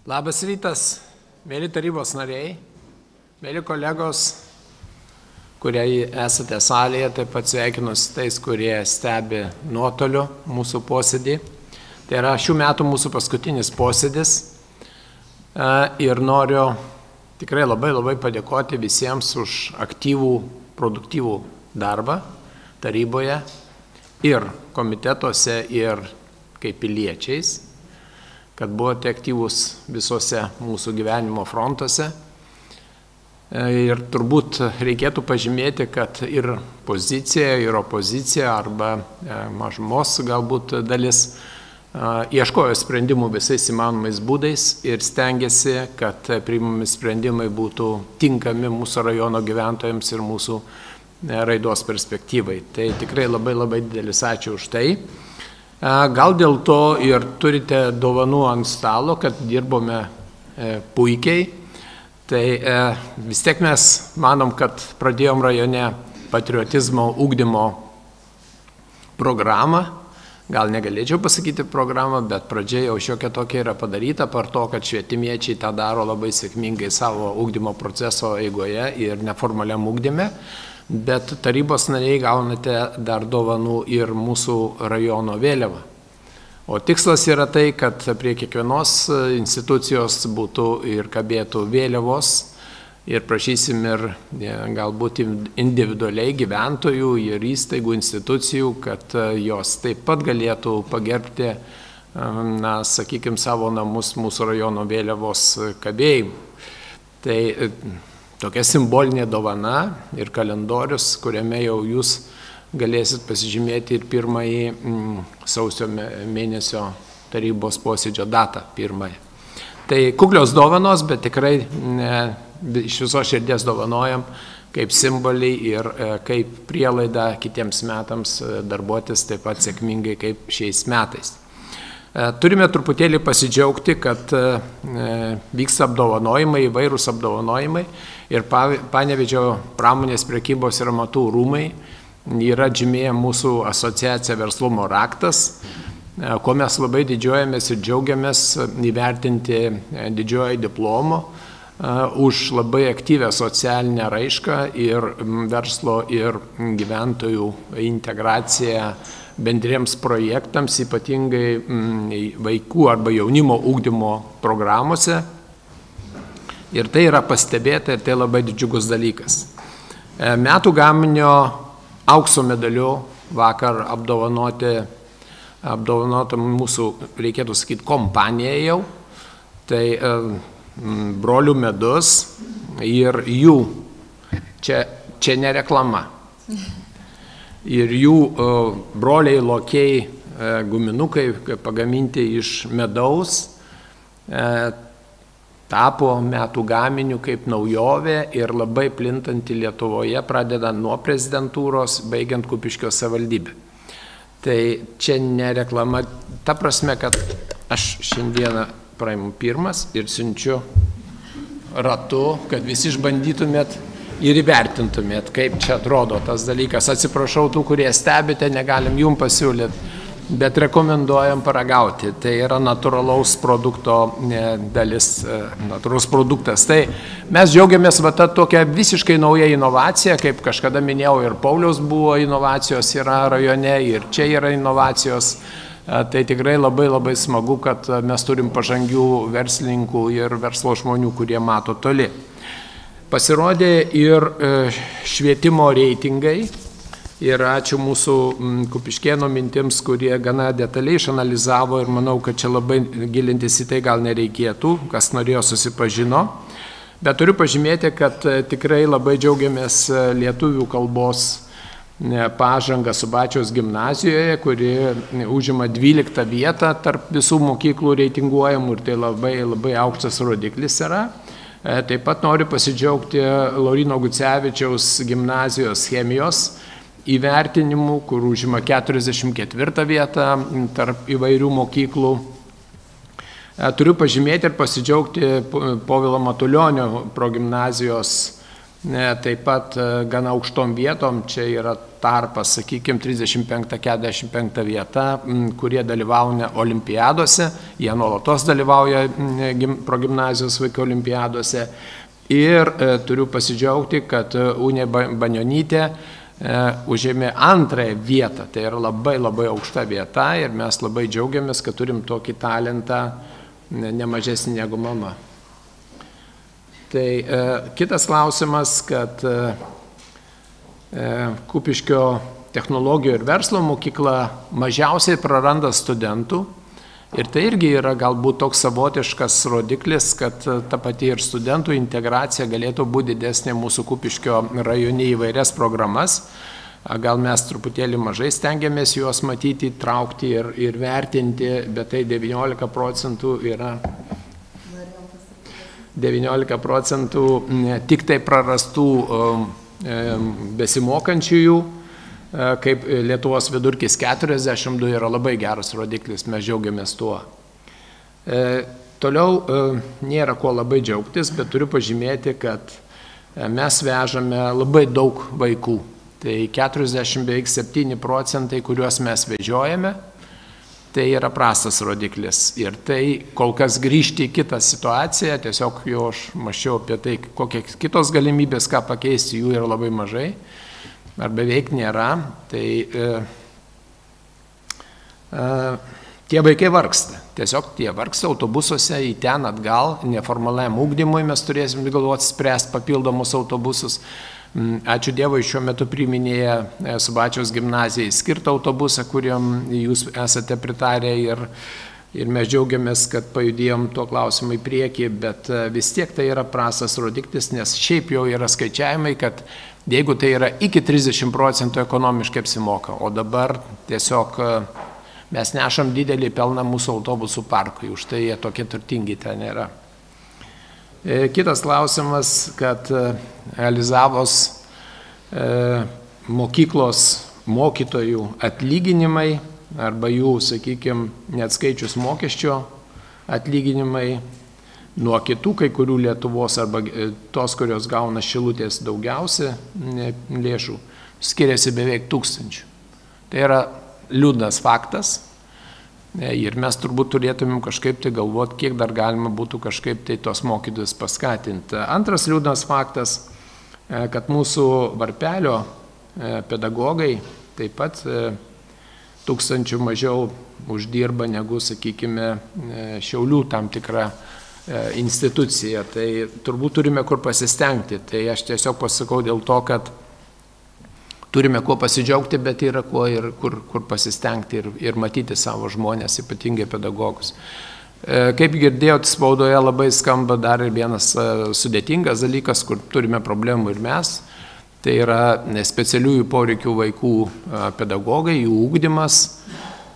Labas rytas, mėly tarybos nariai, mėly kolegos, kurie esate salėje, taip pat sveikinus tais, kurie stebi nuotoliu mūsų posėdį. Tai yra šių metų mūsų paskutinis posėdis ir noriu tikrai labai padėkoti visiems už aktyvų, produktyvų darbą taryboje ir komitetuose ir kaip piliečiais, kad buvote aktyvūs visose mūsų gyvenimo frontuose. Ir turbūt reikėtų pažymėti, kad ir pozicija, ir opozicija arba mažumos galbūt dalis ieškojo sprendimų visais įmanomais būdais ir stengiasi, kad priimami sprendimai būtų tinkami mūsų rajono gyventojams ir mūsų raidos perspektyvai. Tai tikrai labai didelis ačiū už tai. Gal dėl to ir turite dovanų ant stalo, kad dirbome puikiai. Tai vis tiek mes manom, kad pradėjom rajone patriotizmo ugdymo programą. Gal negalėčiau pasakyti programą, bet pradžia jau šiokia tokia yra padaryta par to, kad švietimiečiai tą daro labai sėkmingai savo ugdymo proceso eigoje ir neformaliam ugdyme. Bet tarybos nariai gaunate dar dovanų ir mūsų rajono vėliavą. O tikslas yra tai, kad prie kiekvienos institucijos būtų ir kabėtų vėliavos ir prašysim ir galbūt individualiai gyventojų ir įstaigų institucijų, kad jos taip pat galėtų pagerbti, sakykime, savo namus mūsų rajono vėliavos kabėjimu. Tai tokia simbolinė dovana ir kalendorius, kuriame jau jūs galėsit pasižymėti ir pirmąjį sausio mėnesio tarybos posėdžio datą pirmąją. Tai kuklios dovanos, bet tikrai iš viso širdies dovanojam kaip simboliai ir kaip prielaida kitiems metams darbuotis taip pat sėkmingai kaip šiais metais. Turime truputėlį pasidžiaugti, kad vyksta apdovanojimai, įvairūs apdovanojimai ir Panevėžio pramonės prekybos ir amatų rūmai yra žymėję mūsų asociacija Verslumo raktas, ko mes labai didžiuojamės ir džiaugiamės įvertinti didžiojo diplomo už labai aktyvę socialinę raišką ir verslo ir gyventojų integraciją bendriems projektams, ypatingai vaikų arba jaunimo ugdymo programuose. Ir tai yra pastebėta ir tai labai didžiugus dalykas. Metų gaminio aukso medaliu vakar apdovanota mūsų, reikėtų sakyti, kompanija jau. Tai brolių medus ir jų, čia ne reklama. Ir jų broliai lokiai guminukai pagaminti iš medaus tapo metų gaminiu kaip naujovė ir labai plintanti Lietuvoje, pradedant nuo prezidentūros, baigiant Kupiškio savivaldybę. Tai čia ne reklama, ta prasme, kad aš šiandieną praimu pirmas ir siunčiu ratu, kad visi išbandytumėt ir įvertintumėt, kaip čia atrodo tas dalykas. Atsiprašau tų, kurie stebite, negalim jums pasiūlyti, bet rekomenduojam paragauti. Tai yra natūralaus produkto dalis, natūralus produktas. Tai mes džiaugiamės ta tokia visiškai nauja inovacija, kaip kažkada minėjau, ir Pauliaus buvo inovacijos yra rajone, ir čia yra inovacijos. Tai tikrai labai labai smagu, kad mes turim pažangių verslininkų ir verslo žmonių, kurie mato toli. Pasirodė ir švietimo reitingai ir ačiū mūsų kupiškėno mintims, kurie gana detaliai išanalizavo ir manau, kad čia labai gilintis į tai gal nereikėtų, kas norėjo susipažino. Bet turiu pažymėti, kad tikrai labai džiaugiamės lietuvių kalbos pažangą Subačiaus gimnazijoje, kuri užima 12 vietą tarp visų mokyklų reitinguojamų ir tai labai, labai aukštas rodiklis yra. Taip pat noriu pasidžiaugti Lauryno Gucevičiaus gimnazijos chemijos įvertinimų, kur užima 44 vietą tarp įvairių mokyklų. Turiu pažymėti ir pasidžiaugti Povilo Matulionio progimnazijos taip pat gana aukštom vietom, čia yra tarpas, sakykime, 35-45 vieta, kurie dalyvauja olimpiadose, jie nuolatos dalyvauja progimnazijos vaikų olimpiadose. Ir turiu pasidžiaugti, kad Unė Banionytė užėmė antrąją vietą, tai yra labai labai aukšta vieta ir mes labai džiaugiamės, kad turim tokį talentą nemažesnį negu mama. Tai kitas klausimas, kad Kupiškio technologijų ir verslo mokykla mažiausiai praranda studentų ir tai irgi yra galbūt toks savotiškas rodiklis, kad ta pati ir studentų integracija galėtų būti didesnė mūsų Kupiškio rajone įvairias programas. Gal mes truputėlį mažai stengiamės juos matyti, traukti ir vertinti, bet tai 19% yra 19% tik tai prarastų besimokančiųjų, kaip Lietuvos vidurkis 42 yra labai geras rodiklis, mes džiaugiamės tuo. Toliau nėra ko labai džiaugtis, bet turiu pažymėti, kad mes vežame labai daug vaikų. Tai 47%, kuriuos mes vežiojame, tai yra prastas rodiklis. Ir tai kol kas grįžti į kitą situaciją, tiesiog jau aš mačiau apie tai, kokie kitos galimybės, ką pakeisti, jų yra labai mažai, ar beveik nėra. Tai tie vaikai vargsta. Tiesiog tie vargsta autobusuose į ten atgal, neformaliam ugdymui mes turėsim galvoti spręsti papildomus autobusus. Ačiū Dievui, šiuo metu priiminėja Subačiaus gimnazijai skirtą autobusą, kuriam jūs esate pritarę ir mes džiaugiamės, kad pajudėjom tuo klausimu į priekį, bet vis tiek tai yra prastas rodiklis, nes šiaip jau yra skaičiavimai, kad jeigu tai yra iki 30% ekonomiškai apsimoka, o dabar tiesiog mes nešam didelį pelną mūsų autobusų parkui, už tai jie tokie turtingi ten yra. Kitas klausimas, kad realizavos mokyklos mokytojų atlyginimai arba jų, sakykime, neatskaičius mokesčio atlyginimai nuo kitų kai kurių Lietuvos arba tos, kurios gauna Šilutės daugiausia lėšų, skiriasi beveik 1000. Tai yra liūdnas faktas. Ir mes turbūt turėtumėm kažkaip tai galvoti, kiek dar galima būtų kažkaip tai tos mokytojus paskatinti. Antras liūdnas faktas, kad mūsų Varpelio pedagogai taip pat 1000 mažiau uždirba negu, sakykime, Šiaulių tam tikra institucija. Tai turbūt turime kur pasistengti. Tai aš tiesiog pasakau dėl to, kad turime kuo pasidžiaugti, bet yra kuo ir kur pasistengti ir matyti savo žmonės, ypatingai pedagogus. Kaip girdėjot, spaudoje labai skamba dar ir vienas sudėtingas dalykas, kur turime problemų ir mes. Tai yra specialiųjų poreikių vaikų pedagogai, jų ugdymas.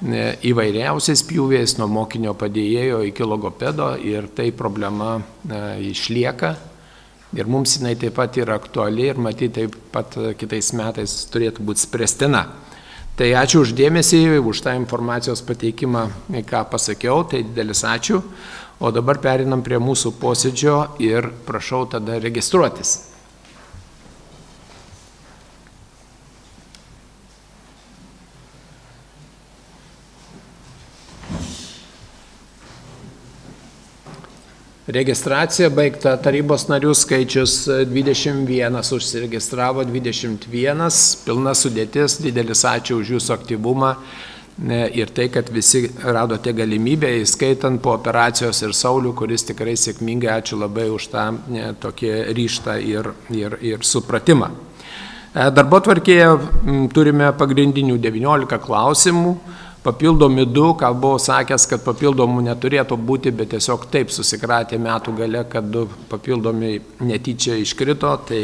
įvairiausiais pjūviais, nuo mokinio padėjėjo iki logopedo, ir tai problema išlieka. Ir mums jinai taip pat yra aktuali ir matyti taip pat kitais metais turėtų būti spręstina. Tai ačiū už dėmesį, už tą informacijos pateikimą, ką pasakiau, tai didelis ačiū. O dabar perinam prie mūsų posėdžio ir prašau tada registruotis. Registracija baigta, tarybos narių skaičius 21, užsiregistravo 21, pilna sudėtis, didelis ačiū už jūsų aktyvumą ir tai, kad visi radote galimybę, įskaitant po operacijos ir Saulių, kuris tikrai sėkmingai, ačiū labai už tą tokį ryžtą ir supratimą. Darbotvarkėje turime pagrindinių 19 klausimų. Papildomi 2, ką buvau sakęs, kad papildomų neturėtų būti, bet tiesiog taip susikratė metų gale, kad 2 papildomi netyčia iškrito, tai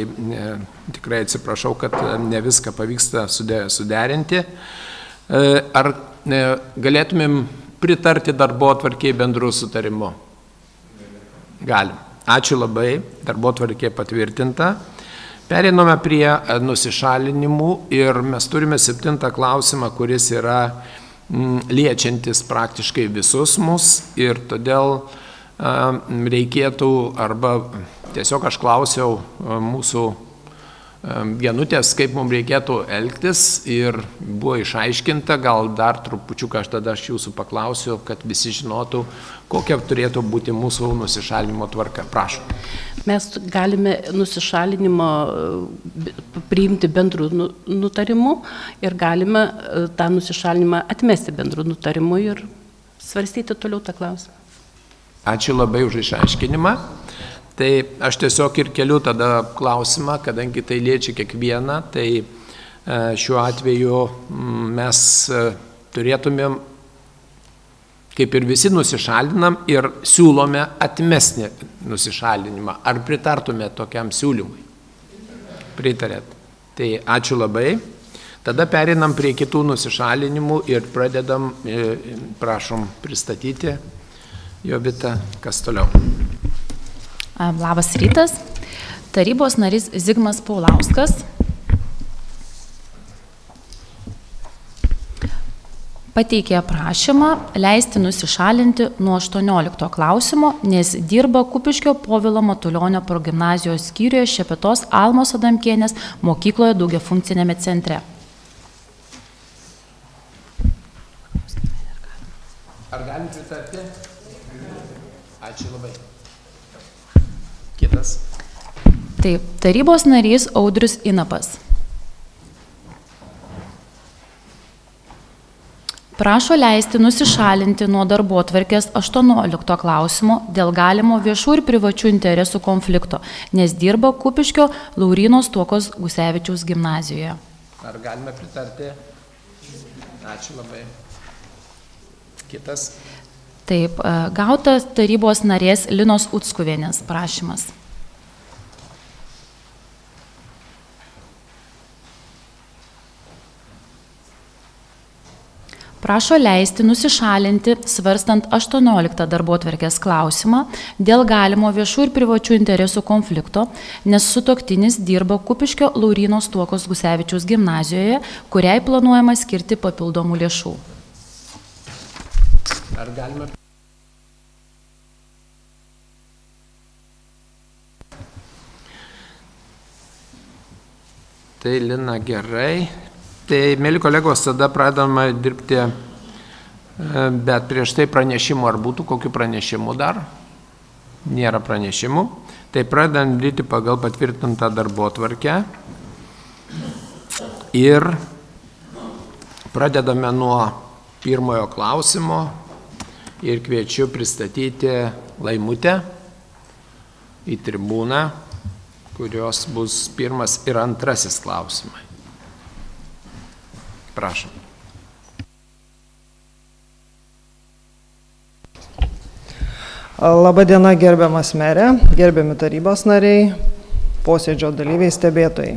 tikrai atsiprašau, kad ne viską pavyksta suderinti. Ar galėtumėm pritarti darbotvarkei bendrų sutarimu? Galim. Ačiū labai, darbotvarkė patvirtinta. Perinome prie nusišalinimų ir mes turime 7 klausimą, kuris yra liečiantis praktiškai visus mus, ir todėl reikėtų, arba tiesiog aš klausiau mūsų Genutės, kaip mums reikėtų elgtis, ir buvo išaiškinta, gal dar trupučiuką aš jūsų paklausiu, kad visi žinotų, kokia turėtų būti mūsų nusišalinimo tvarka. Prašom. Mes galime nusišalinimą priimti bendrų nutarimų ir galime tą nusišalinimą atmesti bendrų nutarimų ir svarstyti toliau tą klausimą. Ačiū labai už išaiškinimą. Tai aš tiesiog ir keliu tada klausimą, kadangi tai liečia kiekvieną, tai šiuo atveju mes turėtumėm, kaip ir visi nusišalinam, ir siūlome atmesti nusišalinimą. Ar pritartume tokiam siūlymui? Pritarėt. Tai ačiū labai. Tada perinam prie kitų nusišalinimų ir pradedam, prašom pristatyti. Jovita, kas toliau? Labas rytas. Tarybos narys Zigmas Paulauskas pateikė prašymą leisti nusišalinti nuo 18 klausimo, nes dirba Kupiškio Povilo Matulionio progimnazijos skyriuje Šepetos Almos Adamkienės mokykloje daugiafunkcinėme centre. Ar galim pritarti? Ačiū labai. Kitas. Taip, tarybos narys Audrius Inapas prašo leisti nusišalinti nuo darbotvarkės 18 klausimo dėl galimo viešų ir privačių interesų konflikto, nes dirba Kupiškio Lauryno Stuokos Gusevičiaus gimnazijoje. Ar galime pritarti? Ačiū labai. Kitas. Taip, gautas tarybos narės Linos Utskuvienės prašymas. Prašo leisti nusišalinti, svarstant 18 darbotvarkės klausimą dėl galimo viešų ir privačių interesų konflikto, nes sutuoktinis dirba Kupiškio Lauryno Stuokos Gusevičiaus gimnazijoje, kuriai planuojama skirti papildomų lėšų. Ar galime? Tai Lina, gerai. Tai, mėly kolegos, tada pradedame dirbti, bet prieš tai pranešimų, ar būtų kokių pranešimų dar? Nėra pranešimų. Tai pradedame dirbti pagal patvirtintą darbotvarkę ir pradedame nuo pirmojo klausimo ir kviečiu pristatyti Laimutę į tribūną, kurios bus pirmas ir antrasis klausimai. Prašom. Labadiena, gerbiamas merė, gerbiami tarybos nariai, posėdžio dalyviai, stebėtojai.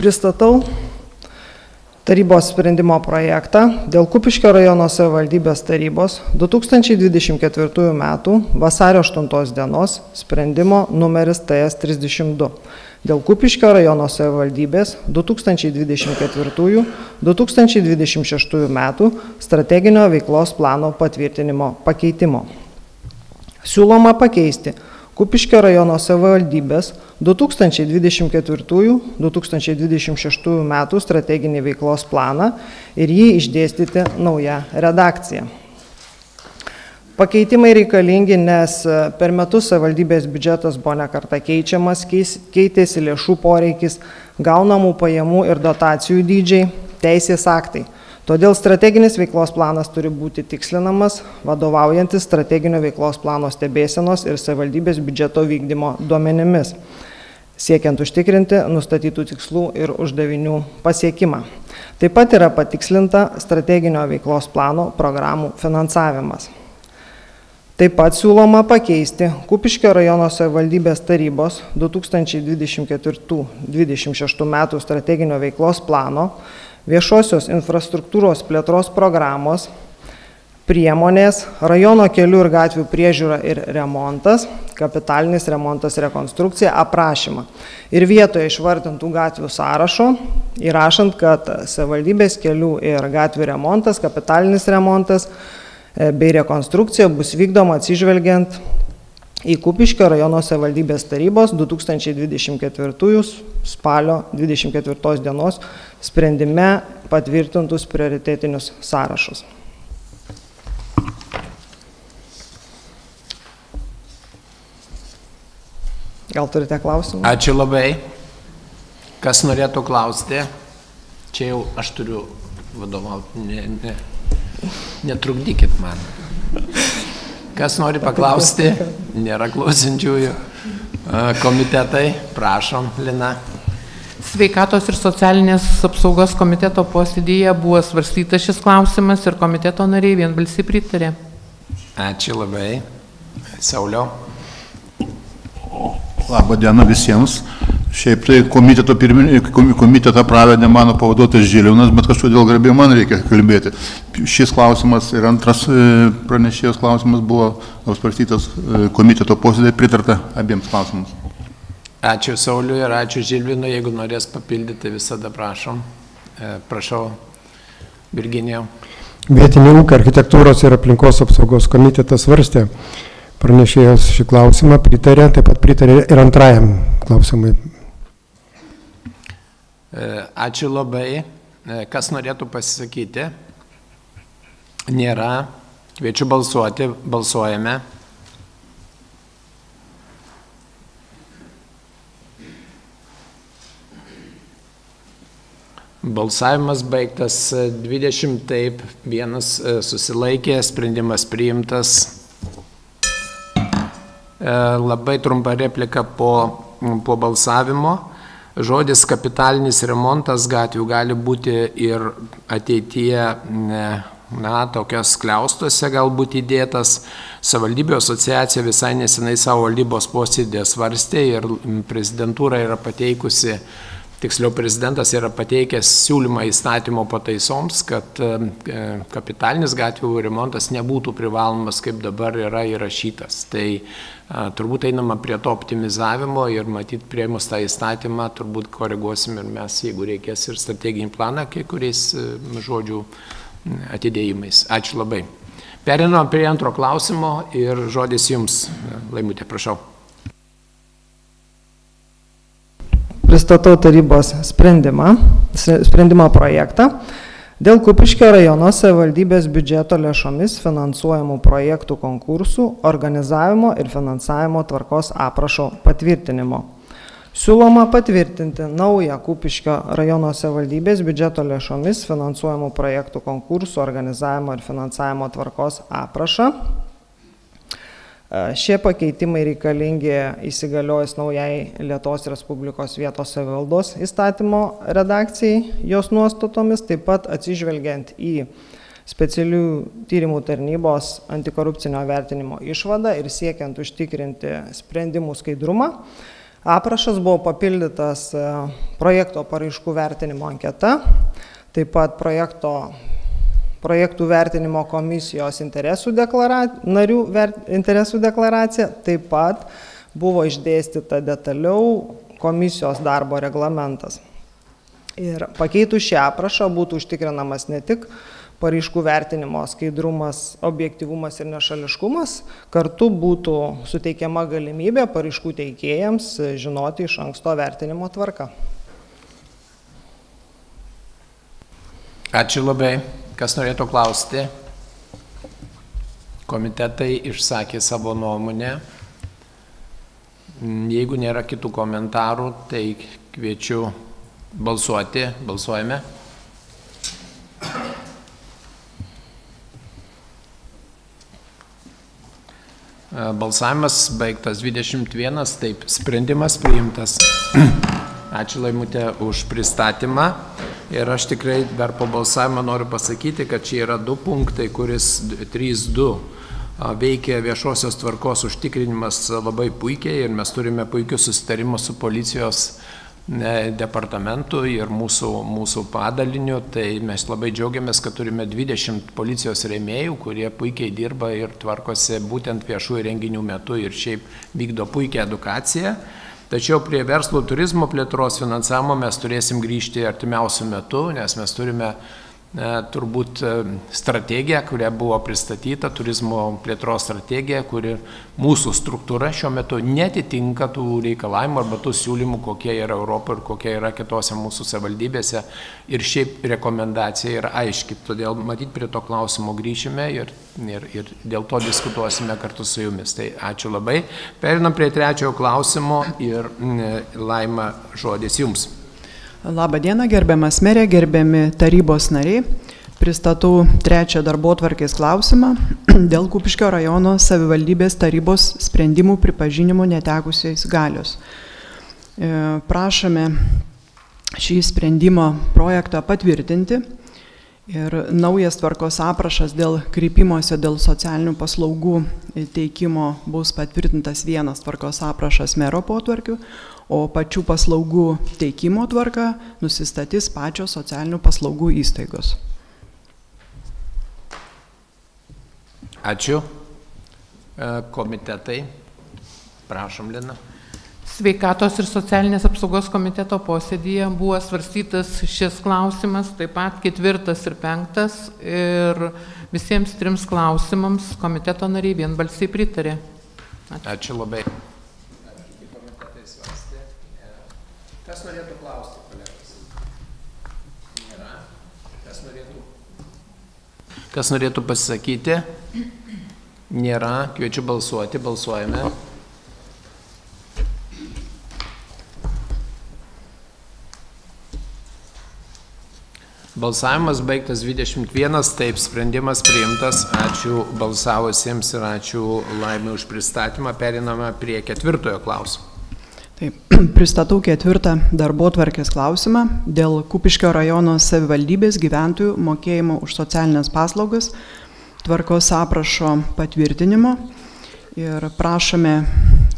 Pristatau tarybos sprendimo projektą dėl Kupiškio rajono savivaldybės tarybos 2024 m. vasario 8 dienos sprendimo numeris TS 32 dėl Kupiškio rajono savivaldybės 2024-2026 m. strateginio veiklos plano patvirtinimo pakeitimo. Siūloma pakeisti Kupiškio rajono savivaldybės 2024-2026 m. strateginį veiklos planą ir jį išdėstyti naują redakciją. Pakeitimai reikalingi, nes per metus savivaldybės biudžetas buvo nekartą keičiamas, keitėsi lėšų poreikis, gaunamų pajamų ir dotacijų dydžiai, teisės aktai. Todėl strateginis veiklos planas turi būti tikslinamas, vadovaujantis strateginio veiklos plano stebėsenos ir savivaldybės biudžeto vykdymo duomenimis, siekiant užtikrinti nustatytų tikslų ir uždavinių pasiekimą. Taip pat yra patikslinta strateginio veiklos plano programų finansavimas. Taip pat siūloma pakeisti Kupiškio rajono savivaldybės tarybos 2024-2026 m. strateginio veiklos plano viešosios infrastruktūros plėtros programos priemonės, rajono kelių ir gatvių priežiūra ir remontas, kapitalinis remontas rekonstrukcija aprašymą. Ir vietoje išvardintų gatvių sąrašo įrašant, kad savivaldybės kelių ir gatvių remontas, kapitalinis remontas bei rekonstrukcija bus vykdoma atsižvelgiant į Kupiškio rajono savivaldybės tarybos 2024 spalio 24 dienos sprendime patvirtintus prioritetinius sąrašus. Gal turite klausimų? Ačiū labai. Kas norėtų klausti? Čia jau aš turiu vadovauti. Netrukdykit man. Kas nori paklausti? Nėra klausinčiųjų. Komitetai, prašom, Lina. Sveikatos ir socialinės apsaugos komiteto posėdyje buvo svarstytas šis klausimas ir komiteto nariai vienbalsiai pritarė. Ačiū labai. Sauliau. Labą dieną visiems. Šiaip tai komitetą pravedė mano pavaduotojas Žiliūnas, bet kažkodėl garbė man reikia kalbėti. Šis klausimas ir antras pranešėjos klausimas buvo apsvarstytas komiteto posėdėje, pritarta abiems klausimams. Ačiū Sauliui ir ačiū Žilvinui, jeigu norės papildyti, visada prašom. Prašau, Virginijau. Vietinė ūkio, architektūros ir aplinkos apsaugos komitetas svarstė. Pranešėjos šį klausimą pritarė, taip pat pritarė ir antrajam klausimui. Ačiū labai. Kas norėtų pasisakyti? Nėra. Kviečiu balsuoti. Balsuojame. Balsavimas baigtas. 20 taip, 1 susilaikė, sprendimas priimtas. Labai trumpa replika po balsavimo. Žodis kapitalinis remontas gatvių gali būti ir ateityje, tokios kliaustuose galbūt įdėtas. Savivaldybių asociacija visai nesenai savo valdybos posėdėje svarstė ir prezidentūra yra pateikusi, tiksliau prezidentas yra pateikęs siūlymą įstatymo pataisoms, kad kapitalinis gatvių remontas nebūtų privalomas, kaip dabar yra įrašytas. Tai turbūt einama prie to optimizavimo ir matyt prieimus tą įstatymą turbūt koreguosim ir mes, jeigu reikės, ir strateginį planą kai kuriais žodžių atidėjimais. Ačiū labai. Perinam prie antro klausimo ir žodis jums, Laimutė, prašau. Pristatau tarybos sprendimo projektą dėl Kupiškio rajono savivaldybės biudžeto lėšomis finansuojamų projektų konkursų, organizavimo ir finansavimo tvarkos aprašo patvirtinimo. Siūloma patvirtinti naują Kupiškio rajono savivaldybės biudžeto lėšomis finansuojamų projektų konkursų, organizavimo ir finansavimo tvarkos aprašą. Šie pakeitimai reikalingi įsigaliojus naujai Lietuvos Respublikos vietos savivaldos įstatymo redakcijai, jos nuostatomis, taip pat atsižvelgiant į specialių tyrimų tarnybos antikorupcinio vertinimo išvadą ir siekiant užtikrinti sprendimų skaidrumą. Aprašas buvo papildytas projekto paraiškų vertinimo anketa. taip pat projektų vertinimo komisijos narių interesų deklaracija, taip pat buvo išdėstyta detaliau komisijos darbo reglamentas. Ir pakeitus šią aprašą būtų užtikrinamas ne tik paraiškų vertinimo skaidrumas, objektyvumas ir nešališkumas, kartu būtų suteikiama galimybė paraiškų teikėjams žinoti iš anksto vertinimo tvarką. Ačiū labai. Kas norėtų klausti? Komitetai išsakė savo nuomonę. Jeigu nėra kitų komentarų, tai kviečiu balsuoti. Balsuojame. Balsavimas baigtas 21, taip, sprendimas priimtas. Ačiū Laimutė už pristatymą. Ir aš tikrai dar po balsavimo noriu pasakyti, kad čia yra 2 punktai, kuris 3.2 veikia viešosios tvarkos užtikrinimas labai puikiai ir mes turime puikius susitarimus su policijos departamentu ir mūsų padaliniu, tai mes labai džiaugiamės, kad turime 20 policijos rėmėjų, kurie puikiai dirba ir tvarkosi būtent viešųjų renginių metu ir šiaip vykdo puikią edukaciją. Tačiau prie verslo turizmo plėtros finansavimo mes turėsim grįžti artimiausių metų, nes mes turime turbūt strategija, kuria buvo pristatyta, turizmo plėtros strategija, kuri mūsų struktūra šiuo metu netitinka tų reikalavimų arba tų siūlymų, kokie yra Europoje ir kokie yra kitose mūsų savivaldybėse. Ir šiaip rekomendacija yra aiški. Todėl matyt prie to klausimo grįšime ir dėl to diskutuosime kartu su jumis. Tai ačiū labai. Perinam prie 3 klausimo ir Laima, žodis jums. Labą dieną, gerbiamas merė, gerbiami tarybos nariai. Pristatau 3 darbotvarkės klausimą dėl Kupiškio rajono savivaldybės tarybos sprendimų pripažinimo netekusiais galios. Prašome šį sprendimo projektą patvirtinti ir naujas tvarkos aprašas dėl kreipimosi dėl socialinių paslaugų teikimo bus patvirtintas vienas tvarkos aprašas mero potvarkių, o pačių paslaugų teikimo tvarka nusistatys pačios socialinių paslaugų įstaigos. Ačiū. Komitetai. Prašom, Lina. Sveikatos ir socialinės apsaugos komiteto posėdyje buvo svarstytas šis klausimas, taip pat 4 ir 5, ir visiems 3 klausimams komiteto nariai vienbalsiai pritarė. Ačiū labai. Kas norėtų klausti, kolegos? Nėra. Kas norėtų pasisakyti? Nėra. Kviečiu balsuoti. Balsuojame. Balsavimas baigtas 21, taip, sprendimas priimtas. Ačiū balsavusiems ir ačiū Laimai už pristatymą. Periname prie 4 klausimo. Taip, pristatau 4 darbotvarkės klausimą dėl Kupiškio rajono savivaldybės gyventojų mokėjimo už socialinės paslaugas tvarkos aprašo patvirtinimo ir prašome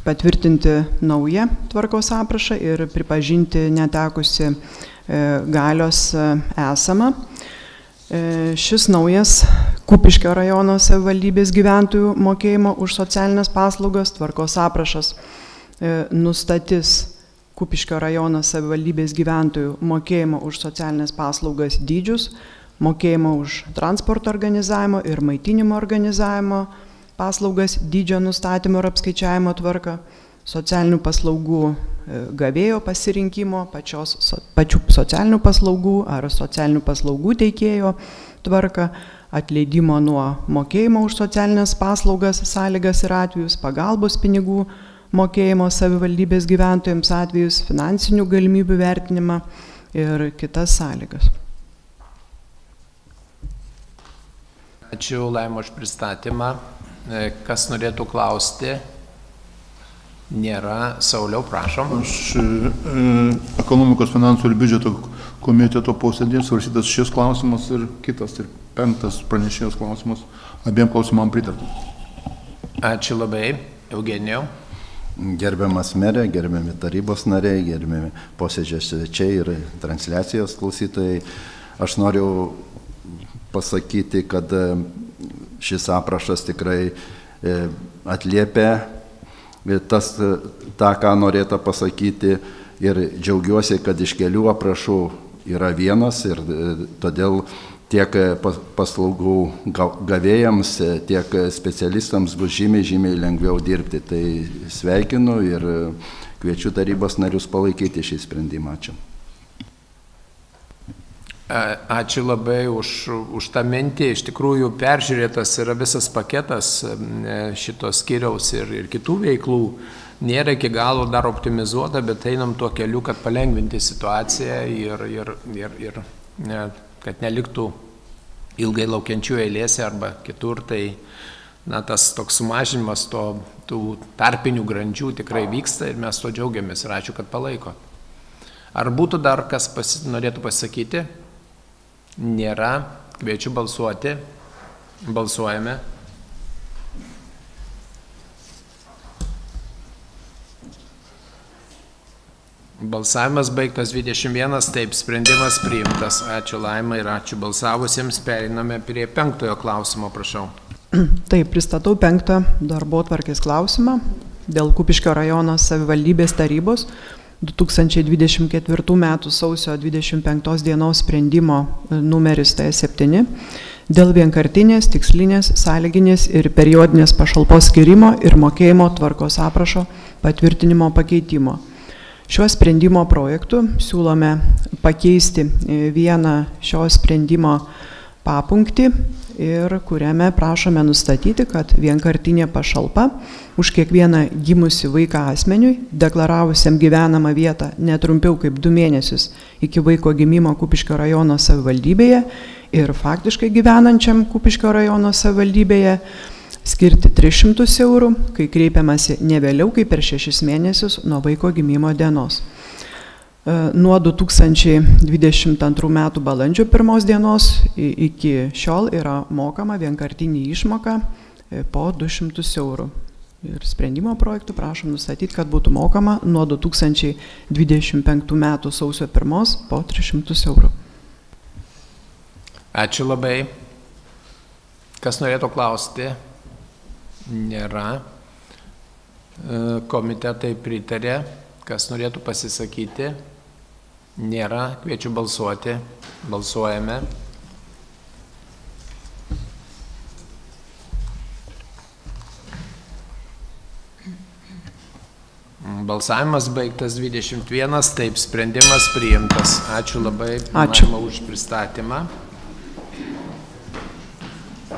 patvirtinti naują tvarkos aprašą ir pripažinti netekusi galios esamą. Šis naujas Kupiškio rajono savivaldybės gyventojų mokėjimo už socialinės paslaugas tvarkos aprašas nustatys Kupiškio rajono savivaldybės gyventojų mokėjimo už socialinės paslaugas dydžius, mokėjimo už transporto organizavimo ir maitinimo organizavimo paslaugas dydžio nustatymo ir apskaičiavimo tvarką, socialinių paslaugų gavėjo pasirinkimo, pačių socialinių paslaugų ar socialinių paslaugų teikėjo tvarką, atleidimo nuo mokėjimo už socialinės paslaugas, sąlygas ir atvejus, pagalbos pinigų mokėjimo savivaldybės gyventojams atvejus, finansinių galimybių vertinimą ir kitas sąlygas. Ačiū Laimo už pristatymą. Kas norėtų klausti? Nėra. Sauliau, prašom. Aš ekonomikos, finansų ir biudžeto komiteto posėdėje svarstytas šis klausimas ir kitas, ir 5 pranešėjos klausimas. Abiem klausimam pritartų. Ačiū labai. Eugenijau. Gerbiamas merė, gerbiami tarybos nariai, gerbiami posėdžio svečiai ir transliacijos klausytojai. Aš noriu pasakyti, kad šis aprašas tikrai atliepia tą, ką norėta pasakyti, ir džiaugiuosi, kad iš kelių aprašų yra vienas ir todėl tiek paslaugų gavėjams, tiek specialistams bus žymiai lengviau dirbti. Tai sveikinu ir kviečiu tarybos narius palaikyti šį sprendimą. Ačiū. Ačiū labai už tą mintį. Iš tikrųjų peržiūrėtas yra visas paketas šitos skyriaus ir kitų veiklų. Nėra iki galo dar optimizuota, bet einam tuo keliu, kad palengvinti situaciją ir kad neliktų ilgai laukiančių eilėse arba kitur. Tai tas toks sumažinimas tų tarpinių grandžių tikrai vyksta ir mes to džiaugiamės ir ačiū, kad palaiko. Ar būtų dar kas norėtų pasakyti? Nėra. Kviečiu balsuoti. Balsuojame. Balsavimas baigtas 21, taip, sprendimas priimtas. Ačiū Laima ir ačiū balsavusiems. Pereiname prie 5 klausimo, prašau. Taip, pristatau 5 darbotvarkės klausimą dėl Kupiškio rajono savivaldybės tarybos 2024 m. sausio 25 dienos sprendimo numeris T7 dėl vienkartinės, tikslinės, sąlyginės ir periodinės pašalpos skirimo ir mokėjimo tvarkos aprašo patvirtinimo pakeitimo. Šiuo sprendimo projektu siūlome pakeisti vieną šio sprendimo papunktį ir kuriame prašome nustatyti, kad vienkartinė pašalpa už kiekvieną gimusi vaiką asmeniui, deklaravusiam gyvenamą vietą netrumpiau kaip 2 mėnesius iki vaiko gimimo Kupiškio rajono savivaldybėje ir faktiškai gyvenančiam Kupiškio rajono savivaldybėje skirti 300 eurų, kai kreipiamasi ne vėliau kaip per 6 mėnesius nuo vaiko gimimo dienos. Nuo 2022 m. balandžio 1 dienos iki šiol yra mokama vienkartinė išmoka po 200 eurų. Ir sprendimo projektų prašom nustatyti, kad būtų mokama nuo 2025 m. sausio 1 po 300 eurų. Ačiū labai. Kas norėtų klausti? Nėra. Komitetai pritarė. Kas norėtų pasisakyti? Nėra. Kviečiu balsuoti. Balsuojame. Balsavimas baigtas 21, taip, sprendimas priimtas. Ačiū labai. Ačiū už pristatymą.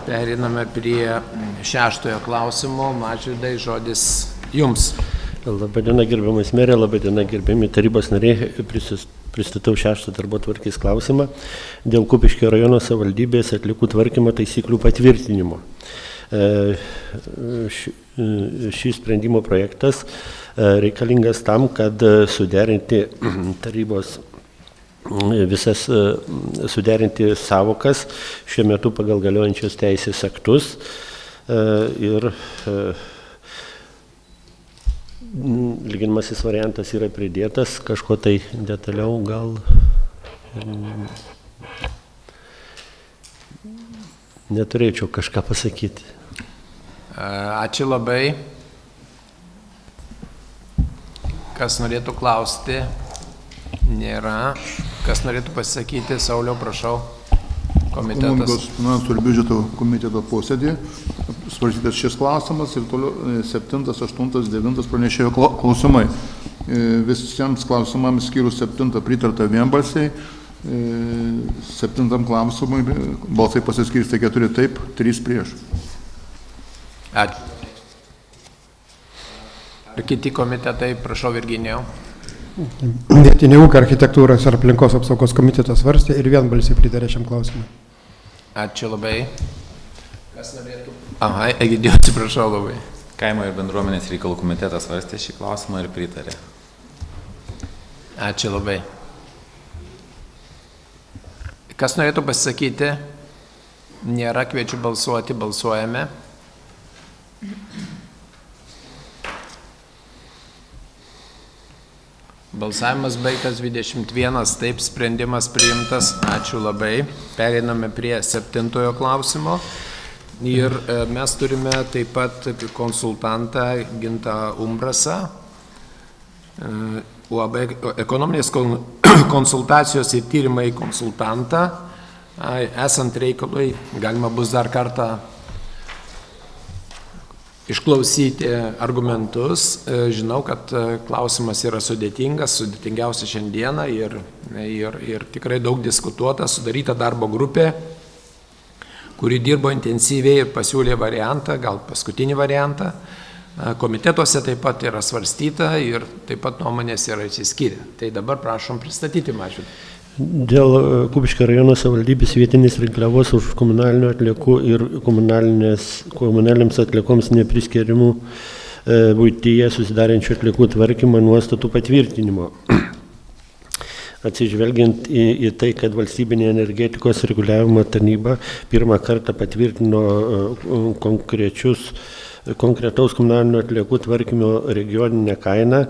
Periname prie 6 klausimo. Mažvydai, žodis jums. Labadiena, gerbiamas merė, labadiena, gerbiami tarybos nariai. Pristatau 6 darbotvarkės klausimą dėl Kupiškio rajono savivaldybės atliekų tvarkymo taisyklių patvirtinimo. Šis sprendimo projektas reikalingas tam, kad suderinti tarybos visas suderinti savokas šiuo metu pagal galiojančius teisės aktus ir lyginamasis variantas yra pridėtas, kažko tai detaliau gal neturėčiau kažką pasakyti. Ačiū labai. Kas norėtų klausti? Nėra. Kas norėtų pasakyti? Sauliau, prašau. Komitetas. Ekonomikos, finansų ir biudžeto komiteto posėdį svarstytas šis klausimas ir toliau 7, 8, 9 pranešėjo klausimai. Visiems klausimams skyrus 7 pritarta vienbalsiai, 7 klausimui balsai pasiskirstė 4 taip, 3 prieš. Ačiū. Ir kiti komitetai, prašau, Virginijau. Vietinė ūkio, architektūros ir aplinkos apsaugos komitetas svarstė ir vienbalsiai pritarė šiam klausimui. Ačiū labai. Kas norėtų? Aha, Egidijau, atsiprašau labai. Kaimo ir bendruomenės reikalų komitetas svarstė šį klausimą ir pritarė. Ačiū labai. Kas norėtų pasisakyti? Nėra, kviečiu balsuoti, balsuojame. Balsavimas baigtas 21, taip sprendimas priimtas. Ačiū labai. Pereiname prie 7 klausimo. Ir mes turime taip pat konsultantą Gintą Umbrasą, UAB ekonominės konsultacijos ir tyrimai konsultantą. Esant reikalui, galima bus dar kartą išklausyti argumentus. Žinau, kad klausimas yra sudėtingas, sudėtingiausia šiandieną ir tikrai daug diskutuota, sudaryta darbo grupė, kuri dirbo intensyviai ir pasiūlė variantą, gal paskutinį variantą. Komitetuose taip pat yra svarstyta ir taip pat nuomonės yra išsiskyrę. Tai dabar prašom pristatyti Mažvydą. Dėl Kupiškio rajono savivaldybės vietinės rinkliavos už komunalinių atliekų ir komunaliniams atliekoms nepriskiriamų buityje susidarančių atliekų tvarkymo nuostatų patvirtinimo. Atsižvelgiant į tai, kad valstybinė energetikos reguliavimo tarnyba pirmą kartą patvirtino konkretaus komunalinių atliekų tvarkymo regioninę kainą,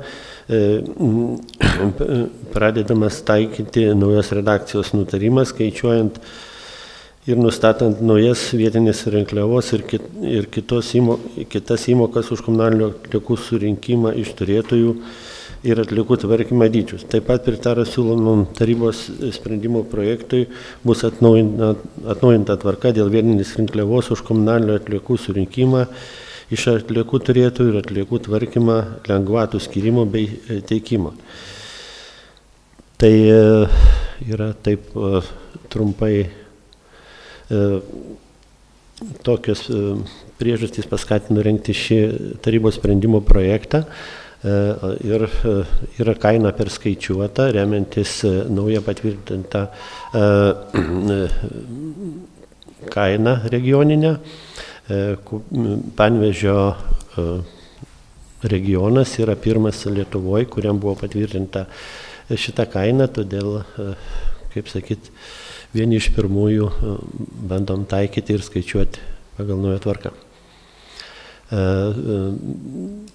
pradedamas taikyti naujos redakcijos nutarimas, skaičiuojant ir nustatant naujas vietinės rinkliavos ir kitas įmokas už komunalinių atliekų surinkimą iš turėtojų ir atliekų tvarkymą dydžius. Taip pat pritarus siūlomam tarybos sprendimo projektui bus atnaujinta tvarka dėl vietinės rinkliavos už komunalinių atliekų surinkimą iš atliekų turėtojų ir atliekų tvarkymą, lengvatų skirimo bei teikimo. Tai yra taip trumpai tokios priežastys paskatino rengti šį tarybos sprendimo projektą ir yra kaina perskaičiuota, remiantis naują patvirtintą kainą regioninę. Panevėžio regionas yra pirmas Lietuvoje, kuriam buvo patvirtinta šitą kainą, todėl, kaip sakyt, vieni iš pirmųjų bandom taikyti ir skaičiuoti pagal naują tvarką.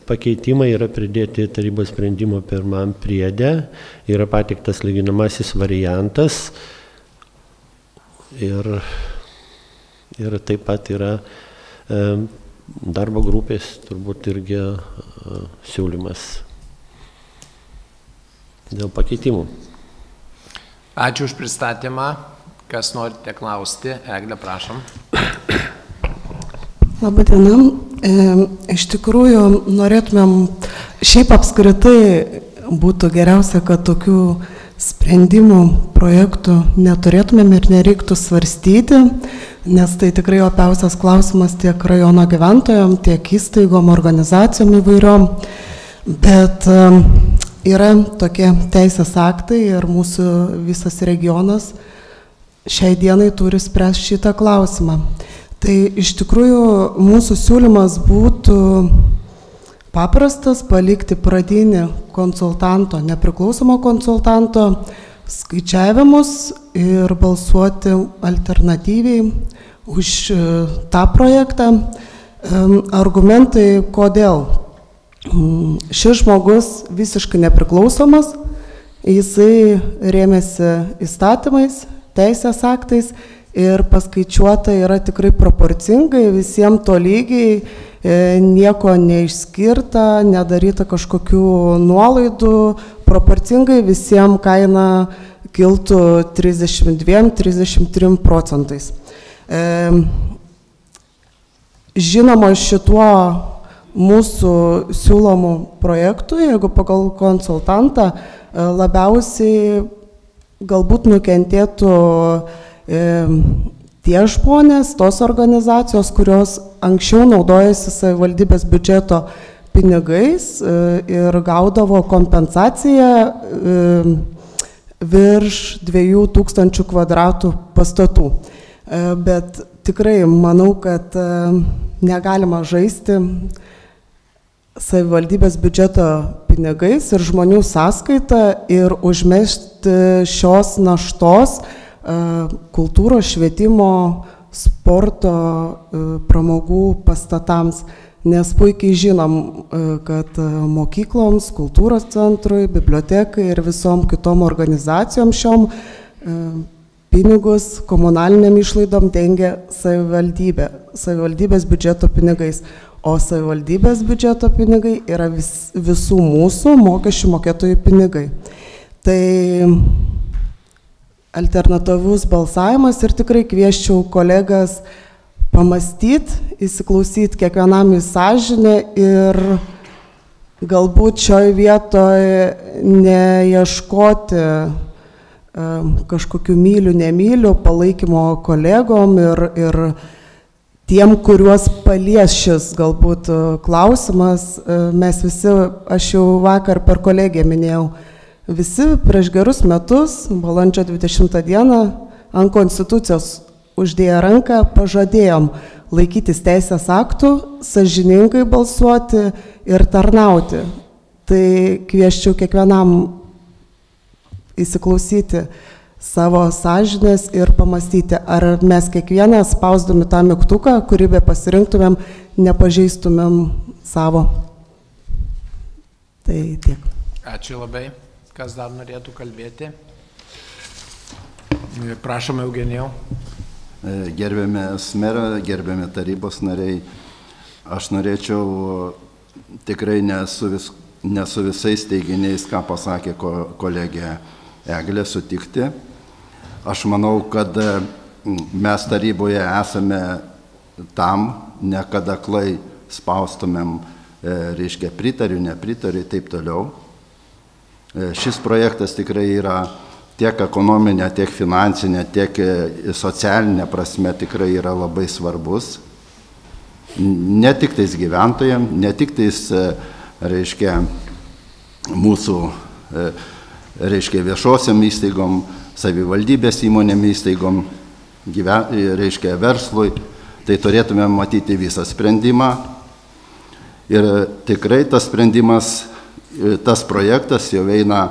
Pakeitimai yra pridėti tarybos sprendimo pirmam priede, yra pateiktas lyginamasis variantas ir taip pat yra darbo grupės turbūt irgi siūlymas dėl pakeitimų. Ačiū už pristatymą. Kas norite klausti? Eglė, prašom. Labadiena. Iš tikrųjų, norėtumėm, šiaip apskritai būtų geriausia, kad tokių sprendimų projektų neturėtumėm ir nereiktų svarstyti, nes tai tikrai opiausias klausimas tiek rajono gyventojom, tiek įstaigom, organizacijom įvairiom, bet yra tokie teisės aktai ir mūsų visas regionas šiai dienai turi spręsti šitą klausimą. Tai iš tikrųjų mūsų siūlymas būtų paprastas, palikti pradinį konsultanto, nepriklausomo konsultanto skaičiavimus ir balsuoti alternatyviai už tą projektą. Argumentai, kodėl. Šis žmogus visiškai nepriklausomas, jisai rėmėsi įstatymais, teisės aktais ir paskaičiuota yra tikrai proporcingai, visiems tolygiai, nieko neišskirta, nedaryta kažkokių nuolaidų, proporcingai visiems kaina kiltų 32-33%. Žinoma, šituo mūsų siūlomų projektų, jeigu pagal konsultantą, labiausiai galbūt nukentėtų tie žmonės, tos organizacijos, kurios anksčiau naudojasi savivaldybės biudžeto pinigais ir gaudavo kompensaciją virš 2000 kvadratų pastatų. Bet tikrai manau, kad negalima žaisti savivaldybės biudžeto pinigais ir žmonių sąskaitą ir užmesti šios naštos kultūros, švietimo, sporto, pramogų pastatams, nes puikiai žinom, kad mokykloms, kultūros centrui, bibliotekai ir visom kitom organizacijom šiom pinigus komunaliniam išlaidom dengia savivaldybė, savivaldybės biudžeto pinigais, o savivaldybės biudžeto pinigai yra visų mūsų mokesčių mokėtojų pinigai. Tai alternatyvus balsavimas ir tikrai kvieščiau kolegas pamastyti, įsiklausyti kiekvienam į sąžinę ir galbūt šioje vietoje neieškoti kažkokių mylių, nemylių, palaikymo kolegom ir tiem, kuriuos palies šis galbūt klausimas. Mes visi, aš jau vakar per kolegiją minėjau, visi prieš gerus metus, balandžio 20 dieną, ant Konstitucijos uždėję ranką, pažadėjom laikytis teisės aktų, sąžiningai balsuoti ir tarnauti. Tai kvieščiau kiekvienam įsiklausyti savo sąžinės ir pamastyti, ar mes kiekvieną spausdami tą mygtuką, kurį be pasirinktumėm, nepažeistumėm savo. Tai tiek. Ačiū labai. Kas dar norėtų kalbėti? Prašom, Eugenijau. Gerbiamas merą, gerbiami tarybos nariai, aš norėčiau tikrai nesu visais teiginiais, ką pasakė kolegė Eglė, sutikti. Aš manau, kad mes taryboje esame tam, ne kad aklai spaustumėm, reiškia, pritariu, nepritariu ir taip toliau. Šis projektas tikrai yra tiek ekonominė, tiek finansinė, tiek socialinė prasme tikrai yra labai svarbus. Ne tik tais gyventojams, ne tik tais, reiškia, mūsų, reiškia, viešosiam įstaigom, savivaldybės įmonėm įstaigom, reiškia, verslui, tai turėtume matyti visą sprendimą. Ir tikrai tas sprendimas, tas projektas jau eina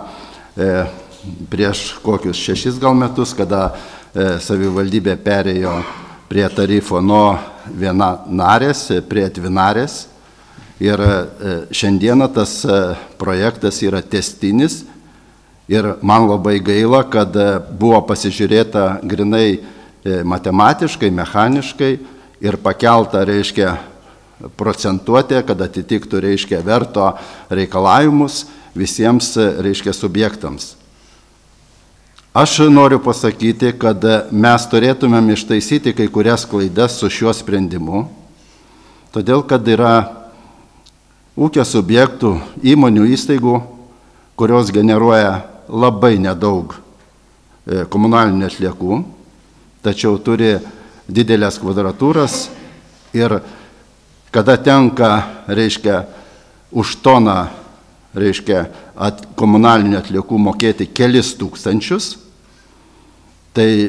prieš kokius 6 gal metus, kada savivaldybė perėjo prie tarifo nuo vienanarės prie dvinarės. Ir šiandieną tas projektas yra tęstinis ir man labai gaila, kad buvo pasižiūrėta grinai matematiškai, mechaniškai ir pakelta, reiškia, procentuotė, kad atitiktų, reiškia, verto reikalavimus visiems, reiškia, subjektams. Aš noriu pasakyti, kad mes turėtumėm ištaisyti kai kurias klaidas su šiuo sprendimu, todėl kad yra ūkio subjektų, įmonių, įstaigų, kurios generuoja labai nedaug komunalinių atliekų, tačiau turi didelės kvadratūras ir kada tenka, reiškia, už toną, reiškia, komunalinių atliekų mokėti kelis tūkstančius, tai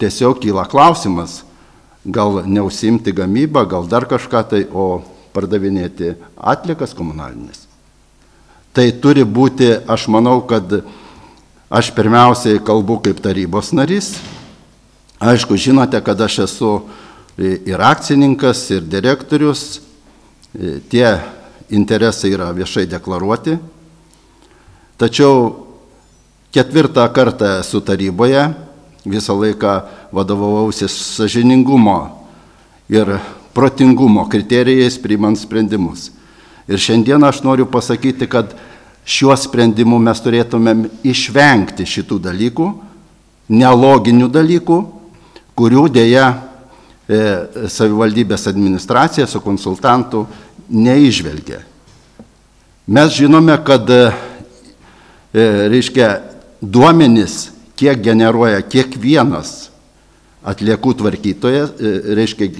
tiesiog kyla klausimas, gal neužsiimti gamybą, gal dar kažką tai, o pardavinėti atliekas komunalinės. Tai turi būti, aš manau, kad aš pirmiausiai kalbu kaip tarybos narys. Aišku, žinote, kad aš esu ir akcininkas, ir direktorius. Tie interesai yra viešai deklaruoti. Tačiau 4. kartą esu taryboje, visą laiką vadovavausi sąžiningumo ir protingumo kriterijais priimant sprendimus. Ir šiandien aš noriu pasakyti, kad šiuo sprendimu mes turėtumėm išvengti šitų dalykų, neloginių dalykų, kurių dėja savivaldybės administracija su konsultantu neižvelgia. Mes žinome, kad, reiškia, duomenys, kiek generuoja kiekvienas atliekų tvarkytojas, reiškia,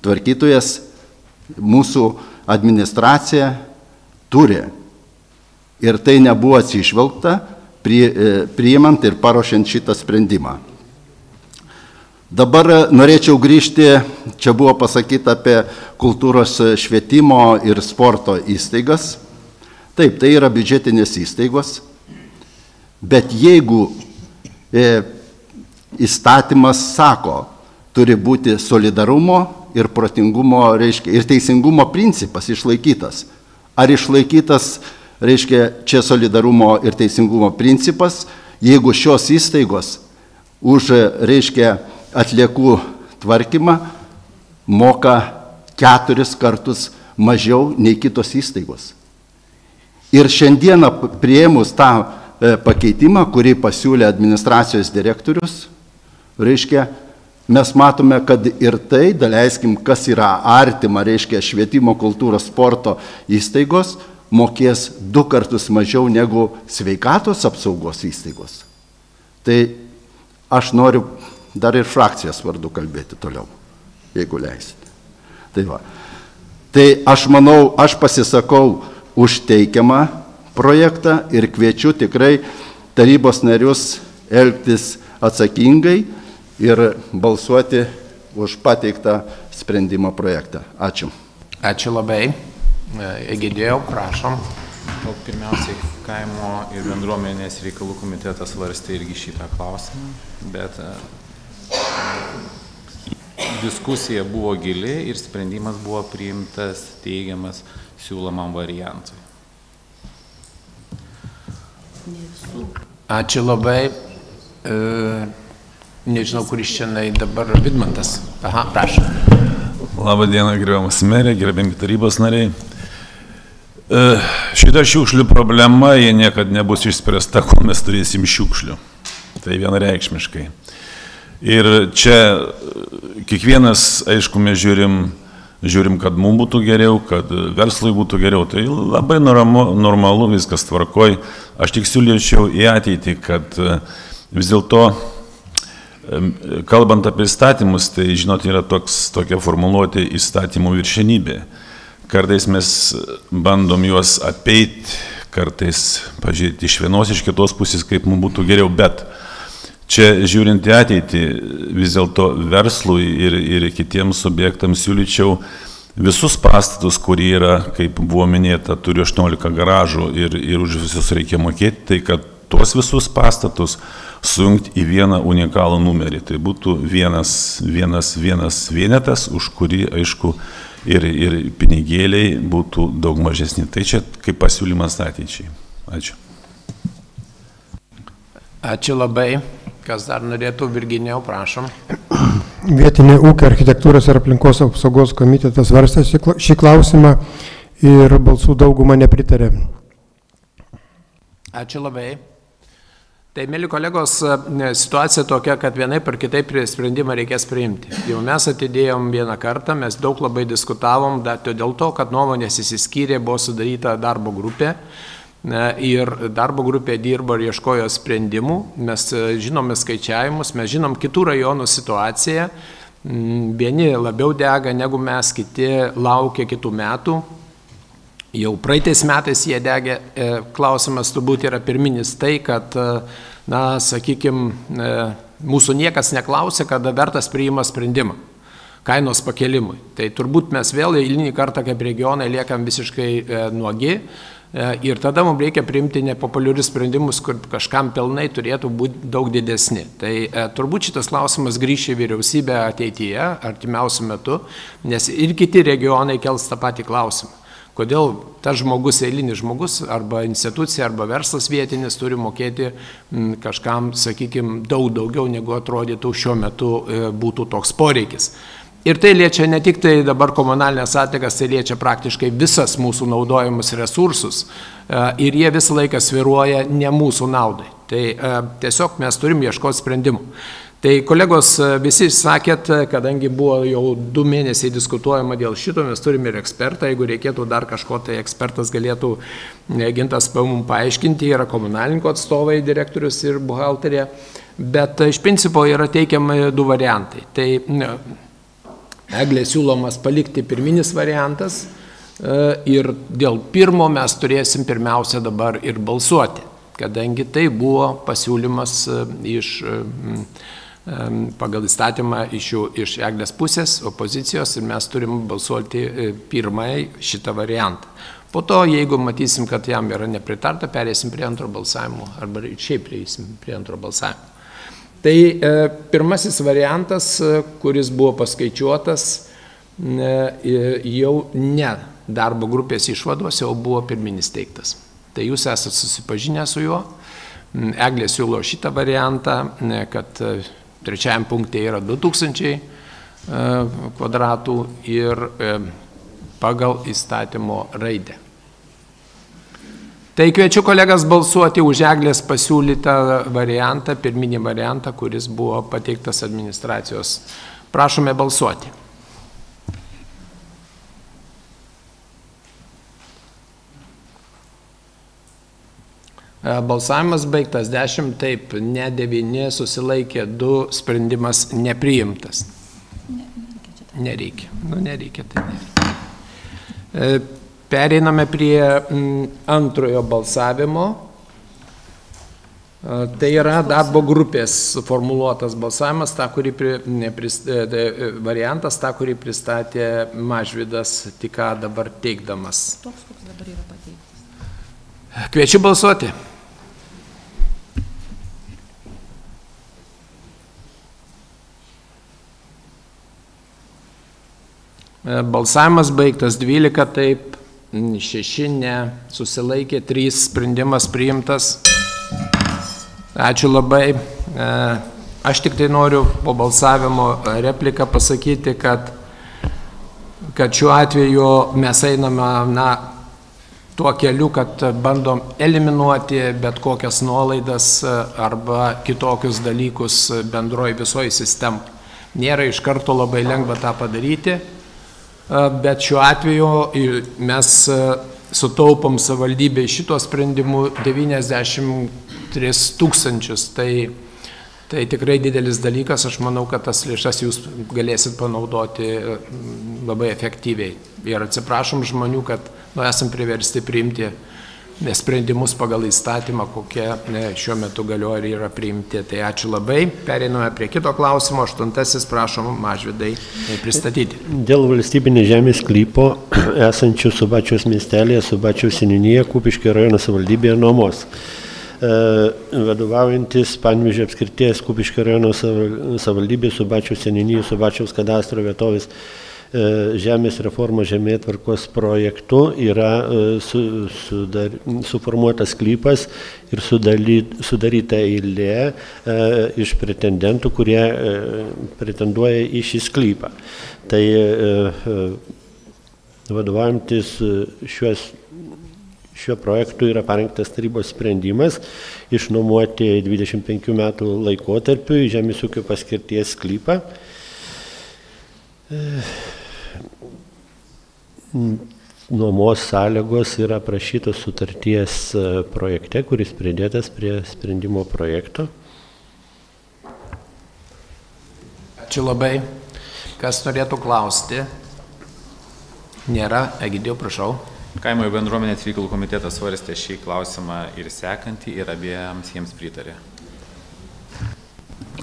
tvarkytojas mūsų administracija turi. Ir tai nebuvo atsižvelgta priimant ir paruošiant šitą sprendimą. Dabar norėčiau grįžti, čia buvo pasakyta apie kultūros švietimo ir sporto įstaigas. Taip, tai yra biudžetinės įstaigos, bet jeigu įstatymas sako, turi būti solidarumo ir protingumo, reiškia, ir teisingumo principas išlaikytas. Ar išlaikytas, reiškia, čia solidarumo ir teisingumo principas, jeigu šios įstaigos už, reiškia, atliekų tvarkymą moka 4 kartus mažiau nei kitos įstaigos. Ir šiandieną priėmus tą pakeitimą, kurį pasiūlė administracijos direktorius, reiškia, mes matome, kad ir tai, daleiskim, kas yra artima, reiškia, švietimo, kultūros, sporto įstaigos, mokės 2 kartus mažiau negu sveikatos apsaugos įstaigos. Tai aš noriu dar ir frakcijos vardu kalbėti toliau, jeigu leisite. Tai va. Tai aš manau, aš pasisakau už teikiamą projektą ir kviečiu tikrai tarybos narius elgtis atsakingai ir balsuoti už pateiktą sprendimo projektą. Ačiū. Ačiū labai. Egidėjau, prašom. Pirmiausiai, kaimo ir bendruomenės reikalų komitetas svarstė irgi šitą klausimą, bet diskusija buvo gili ir sprendimas buvo priimtas teigiamas siūlomam variantui. Ačiū labai. Nežinau, kuris čia dabar Vidmantas. Aha, prašom. Labą dieną, gerbiamas merė, gerbiami tarybos nariai. Šita šiukšlių problema, jie niekad nebus išspręsta, kol mes turėsim šiukšlių. Tai vienareikšmiškai. Ir čia kiekvienas, aišku, mes žiūrim, kad mums būtų geriau, kad verslui būtų geriau. Tai labai normalu, viskas tvarkoj. Aš tik siūlyčiau į ateitį, kad vis dėlto, kalbant apie įstatymus, tai, žinot, yra tokia formuluotė įstatymų viršenybė. Kartais mes bandom juos apeiti, kartais pažiūrėti iš vienos, iš kitos pusės, kaip mums būtų geriau, bet čia žiūrint į ateitį, vis dėlto verslui ir kitiems subjektams siūlyčiau visus pastatus, kurie yra, kaip buvo minėta, turi 18 garažų ir už visus reikia mokėti, tai kad tuos visus pastatus sujungti į vieną unikalų numerį. Tai būtų vienas vienetas, už kurį, aišku, ir pinigėliai būtų daug mažesni. Tai čia kaip pasiūlymas ateičiai. Ačiū. Ačiū labai. Kas dar norėtų, Virginijau, prašom. Vietinė ūkio architektūros ir aplinkos apsaugos komitetas svarstė šį klausimą ir balsų dauguma nepritarė. Ačiū labai. Tai, mėly kolegos, situacija tokia, kad vienaip ar kitaip sprendimą reikės priimti. Jau mes atidėjom vieną kartą, mes daug labai diskutavom, dėl to, kad nuomonės įsiskyrė, buvo sudaryta darbo grupė. Ir darbo grupė dirbo ir ieškojo sprendimų, mes žinome skaičiavimus, mes žinom kitų rajonų situaciją, vieni labiau dega negu mes, kiti laukia kitų metų, jau praeitais metais jie degė, klausimas turbūt yra pirminis tai, kad, na, sakykime, mūsų niekas neklausė, kada vertas priima sprendimą kainos pakelimui. Tai turbūt mes vėl eilinį kartą kaip regionai liekam visiškai nuogi. Ir tada mums reikia priimti nepopuliarius sprendimus, kur kažkam pelnai turėtų būti daug didesni. Tai turbūt šitas klausimas grįš į vyriausybę ateityje, artimiausiu metu, nes ir kiti regionai kels tą patį klausimą. Kodėl tas žmogus, eilinis žmogus, arba institucija, arba verslas vietinis turi mokėti kažkam, sakykime, daug daugiau, negu atrodytų šiuo metu būtų toks poreikis. Ir tai liečia ne tik tai dabar komunalinės atliekas, tai liečia praktiškai visas mūsų naudojimus resursus ir jie visą laiką svyruoja ne mūsų naudai. Tai tiesiog mes turim ieškoti sprendimų. Tai kolegos, visi sakėt, kadangi buvo jau 2 mėnesiai diskutuojama dėl šito, mes turime ir ekspertą, jeigu reikėtų dar kažko, tai ekspertas galėtų Gintas mums paaiškinti, yra komunalinko atstovai, direktorius ir buhalterė, bet iš principo yra teikiami 2 variantai. Tai Eglė siūlomas palikti pirminis variantas ir dėl pirmo mes turėsim pirmiausia dabar ir balsuoti, kadangi tai buvo pasiūlymas pagal įstatymą iš Eglės pusės, opozicijos, ir mes turim balsuoti pirmąjį šitą variantą. Po to, jeigu matysim, kad jam yra nepritarta, perėsim prie antro balsavimo, arba šiaip prieisim prie antro balsavimo. Tai pirmasis variantas, kuris buvo paskaičiuotas, jau ne darbo grupės išvados, jau buvo pirminis teiktas. Tai jūs esate susipažinę su juo. Eglė siūlo šitą variantą, kad trečiajam punkte yra 2000 kvadratų ir pagal įstatymo raidę. Tai kviečiu kolegas balsuoti už Eglės pasiūlytą variantą, pirminį variantą, kuris buvo pateiktas administracijos. Prašome balsuoti. Balsavimas baigtas 10, taip, ne 9, susilaikė 2, sprendimas nepriimtas. Nereikia. Nereikia, tai nereikia. Pereiname prie antrojo balsavimo. Tai yra darbo grupės suformuluotas balsavimas, variantas, tą, kurį pristatė Mažvydas tik ką dabar teikdamas. Toks, koks dabar yra pateiktas. Kviečiu balsuoti. Balsavimas baigtas 12, taip, 6 ne, susilaikė 3, sprendimas priimtas. Ačiū labai. Aš tik tai noriu po balsavimo repliką pasakyti, kad šiuo atveju mes einame tuo keliu, kad bandom eliminuoti bet kokias nuolaidas arba kitokius dalykus bendroji visoji sistema. Nėra iš karto labai lengva tą padaryti. Bet šiuo atveju mes sutaupom savivaldybei šito sprendimu 93 000. Tai tikrai didelis dalykas, aš manau, kad tas lėšas jūs galėsit panaudoti labai efektyviai. Ir atsiprašom žmonių, kad esam priversti priimti sprendimus pagal įstatymą, kokie šiuo metu galioja ir yra priimti. Tai ačiū labai. Pereiname prie kito klausimo. 8. Prašom, Mažvydai, pristatyti. Dėl valstybinės žemės sklypo esančių Subačiaus miestelėje, Subačiaus seniūnijoje, Kupiškio rajono savivaldybėje nuomos. Vadovaujantis Panevėžio apskrities Kupiškio rajono savivaldybės, Subačiaus seniūnijos, Subačiaus kadastro vietovės žemės reformos žemėtvarkos projektu yra suformuotas sklypas ir sudaryta eilė iš pretendentų, kurie pretenduoja į šį sklypą. Tai vadovaujantis šiuo projektu yra parengtas tarybos sprendimas išnuomoti 25 metų laikotarpiu žemės ūkio paskirties sklypą. Nuomos sąlygos yra aprašytos sutarties projekte, kuris pridėtas prie sprendimo projekto. Ačiū labai. Kas norėtų klausti? Nėra. Egidijau, prašau. Kaimo ir bendruomenės reikalų komitetas svarstė šį klausimą ir sekantį ir abiems jiems pritarė.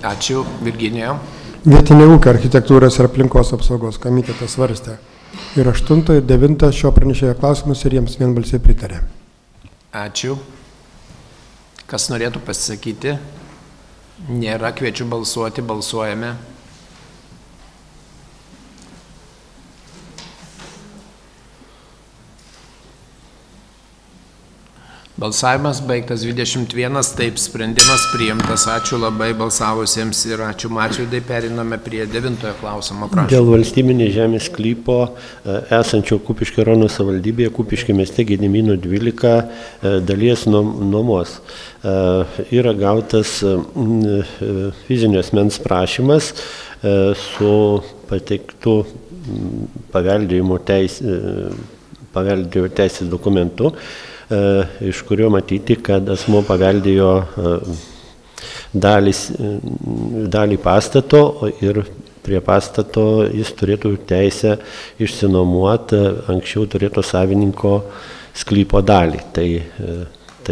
Ačiū. Virginija. Vietinė ūkio architektūros ir aplinkos apsaugos komitetas svarstė ir 8 ir 9 šio pranešėjo klausimus ir jiems vienbalsiai pritarė. Ačiū. Kas norėtų pasisakyti? Nėra, kviečiu balsuoti, balsuojame. Balsavimas baigtas 21, taip, sprendimas priimtas. Ačiū labai balsavusiems ir ačiū Mažvydai. Periname prie 9 klausimo. Prašau. Dėl valstybinės žemės sklypo esančio Kupiškio rajono savivaldybėje, Kupiškio mieste Gedimino 12 dalies nuomos yra gautas fizinio asmens prašymas su pateiktu paveldėjimo teisės dokumentu, iš kurio matyti, kad asmuo paveldėjo dalį pastato ir prie pastato jis turėtų teisę išsinuomuoti anksčiau turėto savininko sklypo dalį. Tai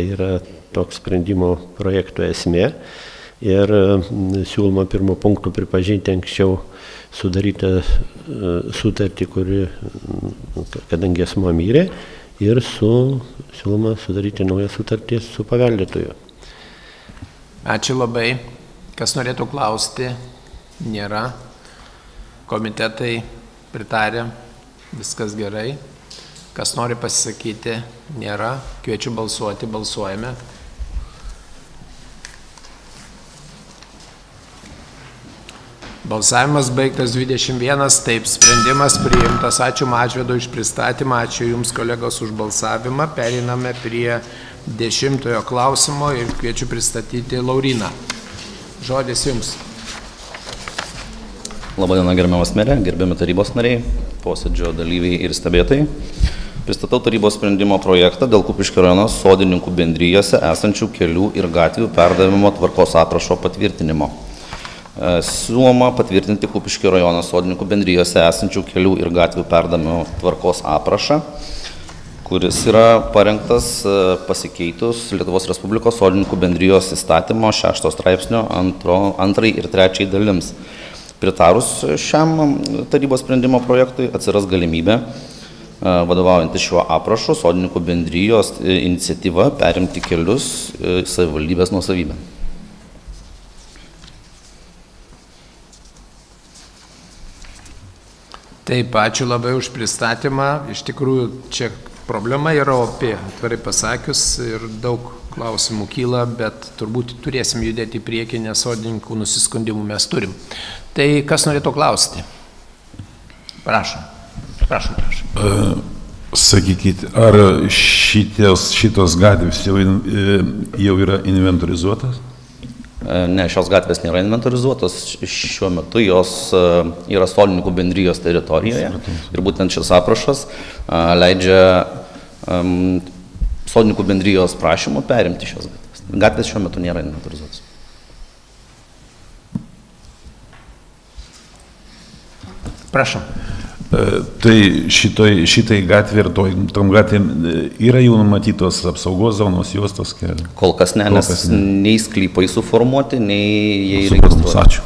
yra toks sprendimo projekto esmė ir siūloma pirmo punktų pripažinti anksčiau sudarytą sutartį, kadangi asmuo mirė, ir siūloma sudaryti naują sutartį su paveldėtoju. Ačiū labai. Kas norėtų klausti? Nėra. Komitetai pritarė, viskas gerai. Kas nori pasisakyti, nėra. Kviečiu balsuoti, balsuojame. Balsavimas baigtas 21, taip, sprendimas priimtas. Ačiū Mažvydo už pristatymą, ačiū Jums kolegos už balsavimą. Pereiname prie 10 klausimo ir kviečiu pristatyti Lauryną. Žodis Jums. Labadiena, gerbiamas merė, gerbiami tarybos nariai, posėdžio dalyviai ir stebėtojai. Pristatau tarybos sprendimo projektą dėl Kupiškio rajono sodininkų bendrijose esančių kelių ir gatvių perdavimo tvarkos aprašo patvirtinimo. Siūloma patvirtinti Kupiškio rajono sodininkų bendrijose esančių kelių ir gatvių perdavimo tvarkos aprašą, kuris yra parengtas pasikeitus Lietuvos Respublikos sodininkų bendrijos įstatymo 6 straipsnio 2 ir 3 dalims. Pritarus šiam tarybos sprendimo projektui atsiras galimybė, vadovaujantis šiuo aprašu, sodininkų bendrijos iniciatyva perimti kelius savivaldybės nuosavybę. Taip, ačiū labai už pristatymą. Iš tikrųjų, čia problema yra opi, atvirai pasakius, ir daug klausimų kyla, bet turbūt turėsim judėti į priekį, nes sodininkų nusiskundimų mes turim. Tai kas norėtų klausti? Prašom. Sakykite, ar šitos gatvės jau yra inventorizuotas? Ne, šios gatvės nėra inventorizuotos, šiuo metu jos yra sodininkų bendrijos teritorijoje ir būtent šis aprašas leidžia sodininkų bendrijos prašymų perimti šios gatvės. Gatvės šiuo metu nėra inventorizuotos. Prašom. Tai šitai gatvė ir tom gatvėm yra jau numatytos apsaugos zonos juostos kelio? Kol kas ne, nes nei sklypai suformuoti, nei jie įregistruoti. Ačiū.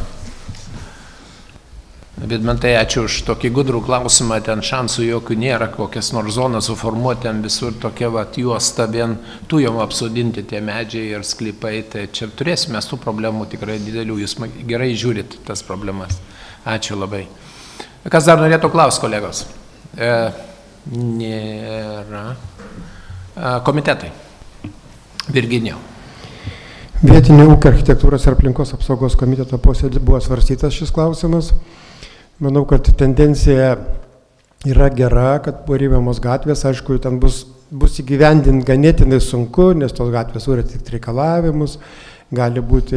Vidmantai, ačiū už tokį gudrų klausimą, ten šansų jokių nėra, kokias nors zonas suformuoti, ten visur tokia juosta, vien tujom apsodinti tie medžiai ir sklypai, tai čia turėsime tų problemų tikrai didelių, jūs gerai žiūrit tas problemas. Ačiū labai. Kas dar norėtų klausti, kolegos? Nėra. Komitetai. Virginijau. Vietinio ūkio architektūros ir aplinkos apsaugos komiteto posėdį buvo svarstytas šis klausimas. Manau, kad tendencija yra gera, kad remiamos gatvės, aišku, ten bus įgyvendinti ganėtinai sunku, nes tos gatvės turi tik reikalavimus, gali būti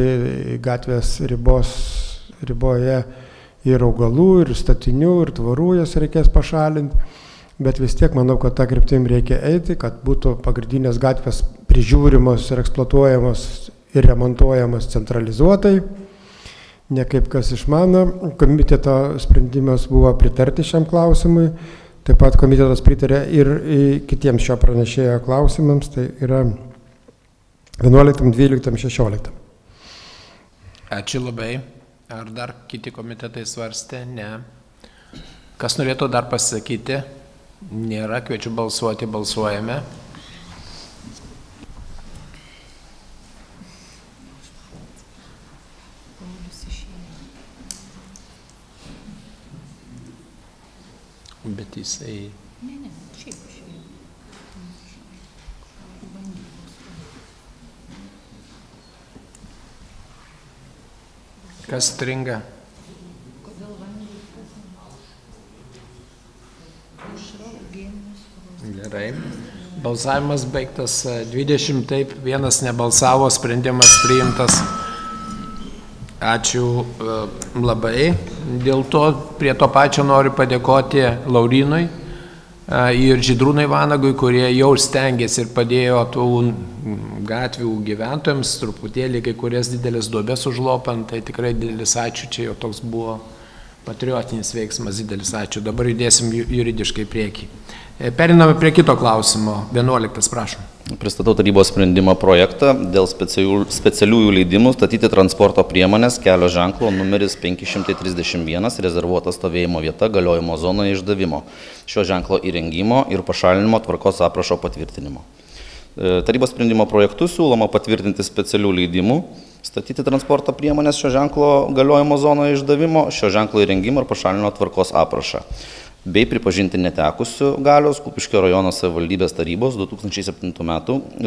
gatvės riboje ir augalų, ir statinių, ir tvorų jas reikės pašalinti, bet vis tiek manau, kad tą kryptim reikia eiti, kad būtų pagrindinės gatvės prižiūrimos ir eksploatuojamos ir remontuojamos centralizuotai, ne kaip kas išmano. Komiteto sprendimas buvo pritarti šiam klausimui, taip pat komitetas pritarė ir kitiems šio pranešėjo klausimams, tai yra 11, 12, 16. Ačiū labai. Ar dar kiti komitetai svarstė? Ne. Kas norėtų dar pasakyti? Nėra, kviečiu balsuoti, balsuojame. Bet jisai... Kas stringa? Gerai. Balsavimas baigtas 20, taip, vienas nebalsavo, sprendimas priimtas. Ačiū labai. Dėl to prie to pačio noriu padėkoti Laurynui ir Žydrūnui Vanagui, kurie jau stengiasi ir padėjo tų gatvių gyventojams, truputėlį kai kurias didelės duobės užlopant, tai tikrai didelis ačiū, čia jau toks buvo patriotinis veiksmas, didelis ačiū. Dabar judėsim juridiškai priekį. Periname prie kito klausimo. 11, prašom. Pristatau tarybos sprendimo projektą dėl specialiųjų leidimų statyti transporto priemonės kelio ženklo numeris 531 rezervuota stovėjimo vieta galiojimo zonoje išdavimo, šio ženklo įrengimo ir pašalinimo tvarkos aprašo patvirtinimo. Tarybos sprendimo projektu siūloma patvirtinti specialių leidimų statyti transporto priemonės šio ženklo galiojimo zonoje išdavimo, šio ženklo įrengimo ir pašalinimo tvarkos aprašą, bei pripažinti netekusių galios Kupiškio rajono savivaldybės tarybos 2007 m.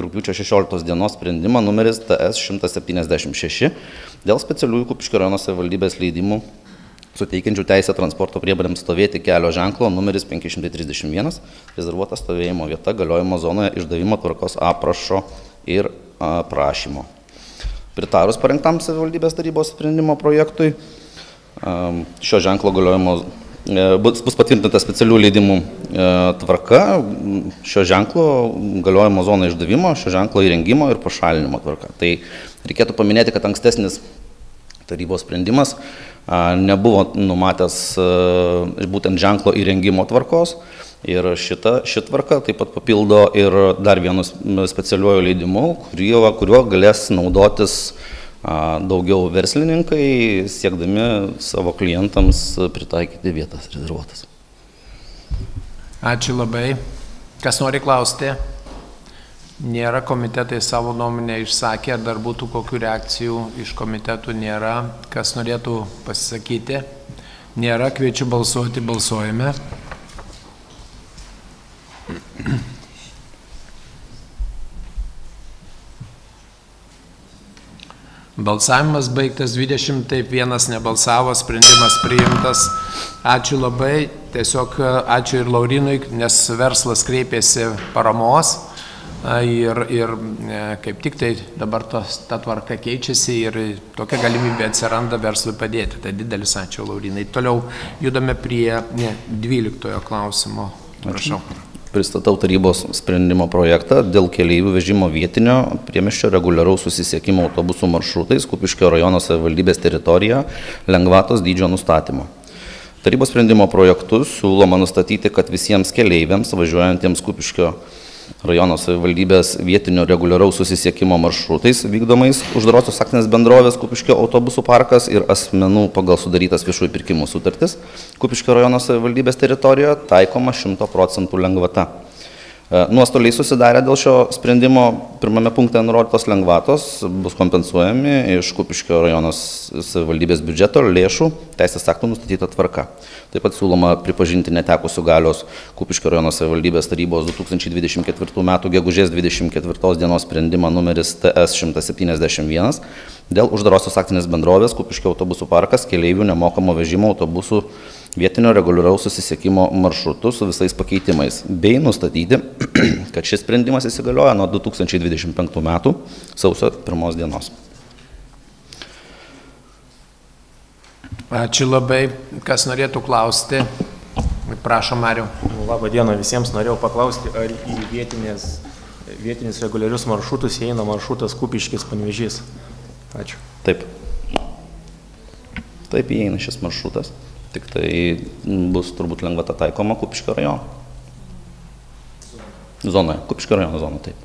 rugpjūčio 16 dienos sprendimą numeris TS 176 dėl specialiųjų Kupiškio rajono savivaldybės leidimų suteikiančių teisę transporto priemonėms stovėti kelio ženklo numeris 531, rezervuota stovėjimo vieta galiojimo zonoje išdavimo tvarkos aprašo ir prašymo. Pritarus parengtam savivaldybės tarybos sprendimo projektui, šio ženklo galiojimo bus patvirtinta specialių leidimų tvarka, šio ženklo galiojimo zono išdavimo, šio ženklo įrengimo ir pašalinimo tvarka. Tai reikėtų paminėti, kad ankstesnis tarybos sprendimas nebuvo numatęs būtent ženklo įrengimo tvarkos ir ši tvarka taip pat papildo ir dar vienu specialiuoju leidimu, kuriuo galės naudotis daugiau verslininkai, siekdami savo klientams pritaikyti vietas rezervuotas. Ačiū labai. Kas nori klausti? Nėra, komitetai savo nuomonę išsakė, ar dar būtų kokių reakcijų iš komitetų nėra. Kas norėtų pasisakyti? Nėra, kviečiu balsuoti, balsuojame. Balsavimas baigtas, 20 taip, vienas nebalsavo, sprendimas priimtas. Ačiū labai, tiesiog ačiū ir Laurinui, nes verslas kreipėsi paramos. Ir kaip tik tai dabar ta tvarka keičiasi ir tokia galimybė atsiranda verslui padėti. Tai didelis ačiū, Laurinai. Toliau judame prie 12 klausimo. Prašau. Pristatau tarybos sprendimo projektą dėl keleivių vežimo vietinio priemiesčio reguliaraus susisiekimo autobusų maršrutais Kupiškio rajono savivaldybės teritorijoje lengvatos dydžio nustatymo. Tarybos sprendimo projektu siūloma nustatyti, kad visiems keleiviams važiuojantiems Kupiškio rajono savivaldybės vietinio reguliaraus susisiekimo maršrutais vykdomais uždarosios akcinės bendrovės Kupiškio autobusų parkas ir asmenų pagal sudarytas viešųjų pirkimų sutartis Kupiškio rajono savivaldybės teritorijoje taikoma 100% lengvata. Nuostoliai susidarę dėl šio sprendimo pirmame punkte nurodytos lengvatos bus kompensuojami iš Kupiškio rajono savivaldybės biudžeto lėšų teisės aktų nustatyta tvarka. Taip pat siūloma pripažinti netekusių galios Kupiškio rajono savivaldybės tarybos 2024 m. gegužės 24 dienos sprendimą numeris TS 171 dėl uždarosios akcinės bendrovės Kupiškio autobusų parkas keleivių nemokamo vežimo autobusų vietinio reguliaraus susisiekimo maršrutų su visais pakeitimais, bei nustatyti, kad šis sprendimas įsigalioja nuo 2025 m. sausio 1 dienos. Ačiū labai. Kas norėtų klausti? Prašom, Mariau. Labą dieną visiems. Norėjau paklausti, ar į vietinius reguliarius maršrutus įeina maršrutas Kupiškis Panevėžys. Ačiū. Taip. Taip įeina šis maršrutas. Tik tai bus turbūt lengvata taikoma Kupiškio rajono. Zonoje. Kupiškio rajono zona, taip.